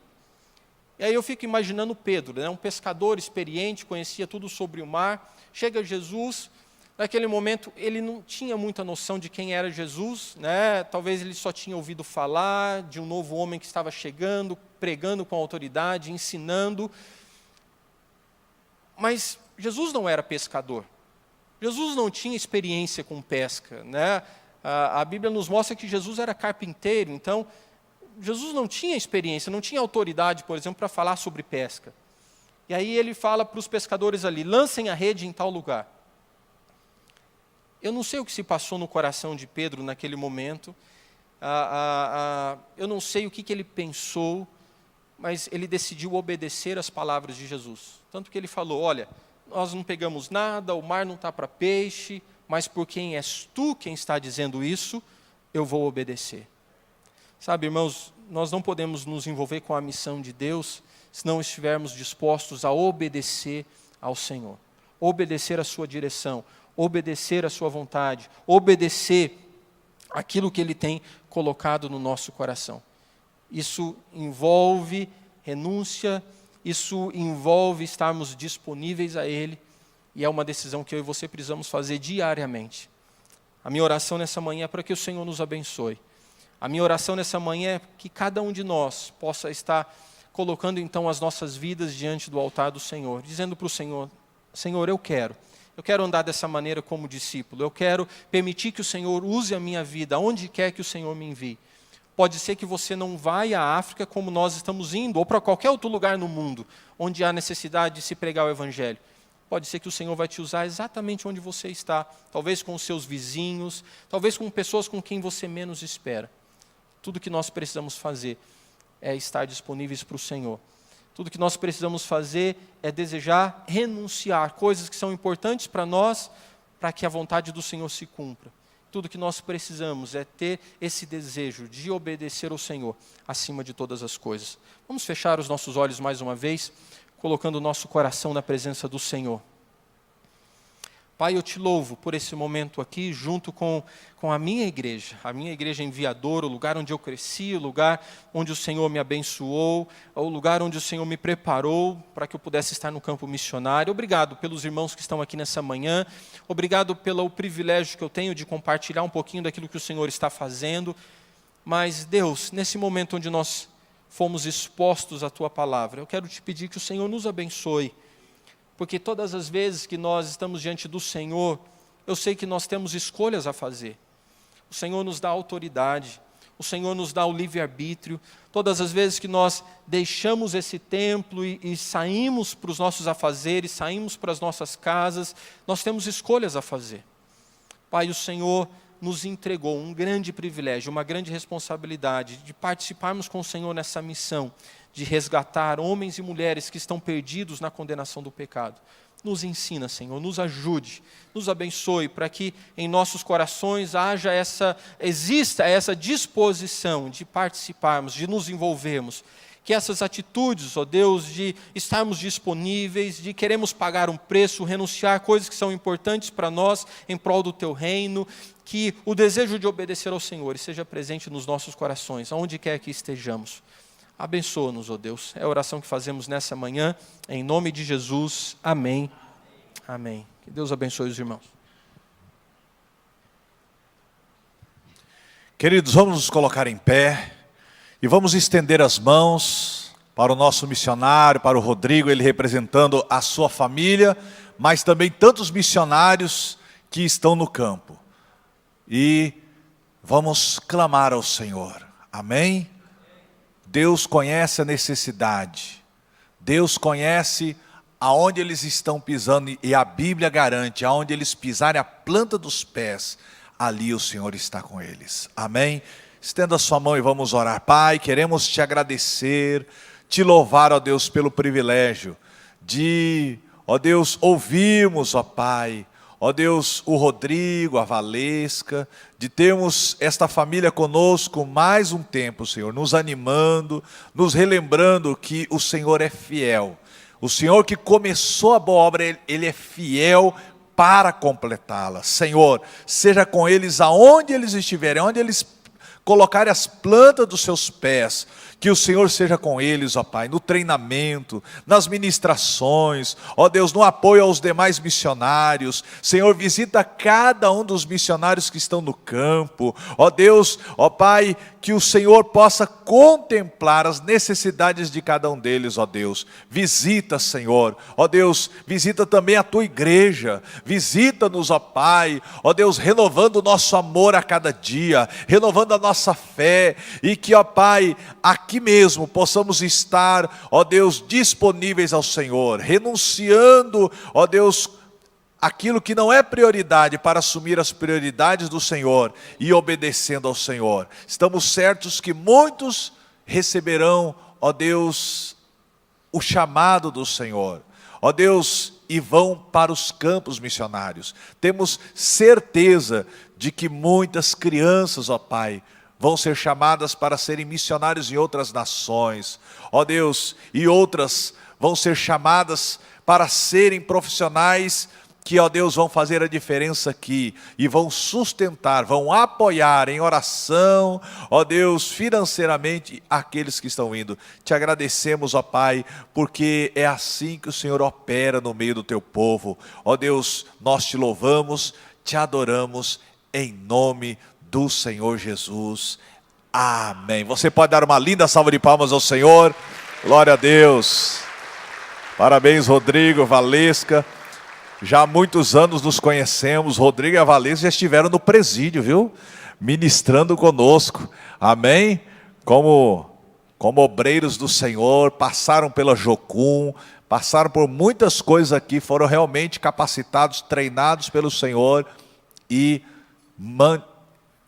E aí eu fico imaginando Pedro, né, um pescador experiente, conhecia tudo sobre o mar. Chega Jesus, naquele momento ele não tinha muita noção de quem era Jesus, né? Talvez ele só tinha ouvido falar de um novo homem que estava chegando, pregando com autoridade, ensinando. Mas Jesus não era pescador. Jesus não tinha experiência com pesca, né? A Bíblia nos mostra que Jesus era carpinteiro, então Jesus não tinha experiência, não tinha autoridade, por exemplo, para falar sobre pesca. E aí ele fala para os pescadores ali, lancem a rede em tal lugar. Eu não sei o que se passou no coração de Pedro naquele momento, eu não sei o que ele pensou, mas ele decidiu obedecer às palavras de Jesus. Tanto que ele falou, olha, nós não pegamos nada, o mar não está para peixe, mas por quem és tu quem está dizendo isso, eu vou obedecer. Sabe, irmãos, nós não podemos nos envolver com a missão de Deus se não estivermos dispostos a obedecer ao Senhor. Obedecer a sua direção, obedecer a sua vontade, obedecer aquilo que Ele tem colocado no nosso coração. Isso envolve renúncia, isso envolve estarmos disponíveis a Ele, e é uma decisão que eu e você precisamos fazer diariamente. A minha oração nessa manhã é para que o Senhor nos abençoe. A minha oração nessa manhã é que cada um de nós possa estar colocando então as nossas vidas diante do altar do Senhor, dizendo para o Senhor, Senhor, eu quero andar dessa maneira como discípulo, eu quero permitir que o Senhor use a minha vida, onde quer que o Senhor me envie. Pode ser que você não vá à África como nós estamos indo, ou para qualquer outro lugar no mundo, onde há necessidade de se pregar o Evangelho. Pode ser que o Senhor vai te usar exatamente onde você está, talvez com os seus vizinhos, talvez com pessoas com quem você menos espera. Tudo que nós precisamos fazer é estar disponíveis para o Senhor. Tudo que nós precisamos fazer é desejar renunciar coisas que são importantes para nós, para que a vontade do Senhor se cumpra. Tudo que nós precisamos é ter esse desejo de obedecer ao Senhor acima de todas as coisas. Vamos fechar os nossos olhos mais uma vez, colocando o nosso coração na presença do Senhor. Pai, eu te louvo por esse momento aqui, junto com a minha igreja enviadora, o lugar onde eu cresci, o lugar onde o Senhor me abençoou, o lugar onde o Senhor me preparou para que eu pudesse estar no campo missionário. Obrigado pelos irmãos que estão aqui nessa manhã, obrigado pelo privilégio que eu tenho de compartilhar um pouquinho daquilo que o Senhor está fazendo. Mas, Deus, nesse momento onde nós fomos expostos à Tua palavra, eu quero te pedir que o Senhor nos abençoe, porque todas as vezes que nós estamos diante do Senhor, eu sei que nós temos escolhas a fazer. O Senhor nos dá autoridade, o Senhor nos dá o livre-arbítrio. Todas as vezes que nós deixamos esse templo e saímos para os nossos afazeres, saímos para as nossas casas, nós temos escolhas a fazer. Pai, o Senhor nos entregou um grande privilégio, uma grande responsabilidade de participarmos com o Senhor nessa missão, de resgatar homens e mulheres que estão perdidos na condenação do pecado. Nos ensina, Senhor, nos ajude, nos abençoe, para que em nossos corações exista essa disposição de participarmos, de nos envolvermos. Que essas atitudes, ó Deus, de estarmos disponíveis, de queremos pagar um preço, renunciar a coisas que são importantes para nós em prol do Teu reino, que o desejo de obedecer ao Senhor seja presente nos nossos corações, aonde quer que estejamos. Abençoa-nos, ó Deus. É a oração que fazemos nessa manhã, em nome de Jesus. Amém. Amém. Que Deus abençoe os irmãos. Queridos, vamos nos colocar em pé e vamos estender as mãos para o nosso missionário, para o Rodrigo, ele representando a sua família, mas também tantos missionários que estão no campo. E vamos clamar ao Senhor. Amém? Deus conhece a necessidade, Deus conhece aonde eles estão pisando, e a Bíblia garante, aonde eles pisarem a planta dos pés, ali o Senhor está com eles. Amém? Estenda a sua mão e vamos orar. Pai, queremos te agradecer, te louvar, ó Deus, pelo privilégio de, ó Deus, ouvirmos, ó Pai, ó Deus, o Rodrigo, a Valesca, de termos esta família conosco mais um tempo, Senhor, nos animando, nos relembrando que o Senhor é fiel. O Senhor que começou a boa obra, Ele é fiel para completá-la. Senhor, seja com eles aonde eles estiverem, onde eles colocarem as plantas dos seus pés, que o Senhor seja com eles, ó Pai, no treinamento, nas ministrações, ó Deus, no apoio aos demais missionários. Senhor, visita cada um dos missionários que estão no campo, ó Deus, ó Pai, que o Senhor possa contemplar as necessidades de cada um deles, ó Deus. Visita, Senhor, ó Deus, visita também a tua igreja, visita-nos, ó Pai, ó Deus, renovando o nosso amor a cada dia, renovando a nossa fé, e que, ó Pai, aqui mesmo possamos estar, ó Deus, disponíveis ao Senhor, renunciando, ó Deus, aquilo que não é prioridade para assumir as prioridades do Senhor e obedecendo ao Senhor. Estamos certos que muitos receberão, ó Deus, o chamado do Senhor, ó Deus, e vão para os campos missionários. Temos certeza de que muitas crianças, ó Pai, vão ser chamadas para serem missionários em outras nações, ó Deus, e outras vão ser chamadas para serem profissionais que, ó Deus, vão fazer a diferença aqui e vão sustentar, vão apoiar em oração, ó Deus, financeiramente aqueles que estão indo. Te agradecemos, ó Pai, porque é assim que o Senhor opera no meio do teu povo. Ó Deus, nós te louvamos, te adoramos em nome do Senhor Jesus. Amém. Você pode dar uma linda salva de palmas ao Senhor. Glória a Deus. Parabéns, Rodrigo, Valesca. Já há muitos anos nos conhecemos. Rodrigo e a Valesca já estiveram no presídio, viu? Ministrando conosco. Amém? Como obreiros do Senhor, passaram pela Jocum, passaram por muitas coisas aqui, foram realmente capacitados, treinados pelo Senhor e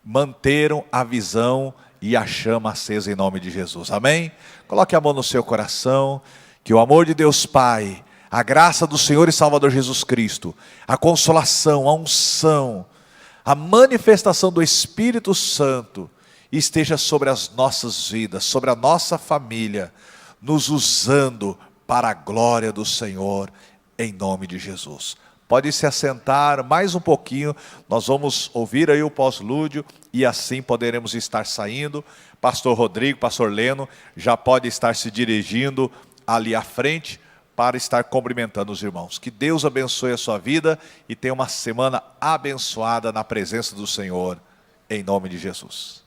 manteram a visão e a chama acesa em nome de Jesus. Amém? Coloque a mão no seu coração, que o amor de Deus Pai, a graça do Senhor e Salvador Jesus Cristo, a consolação, a unção, a manifestação do Espírito Santo esteja sobre as nossas vidas, sobre a nossa família, nos usando para a glória do Senhor, em nome de Jesus. Pode se assentar mais um pouquinho, nós vamos ouvir aí o pós-lúdio e assim poderemos estar saindo. Pastor Rodrigo, Pastor Leno, já pode estar se dirigindo ali à frente, para estar cumprimentando os irmãos. Que Deus abençoe a sua vida e tenha uma semana abençoada na presença do Senhor, em nome de Jesus.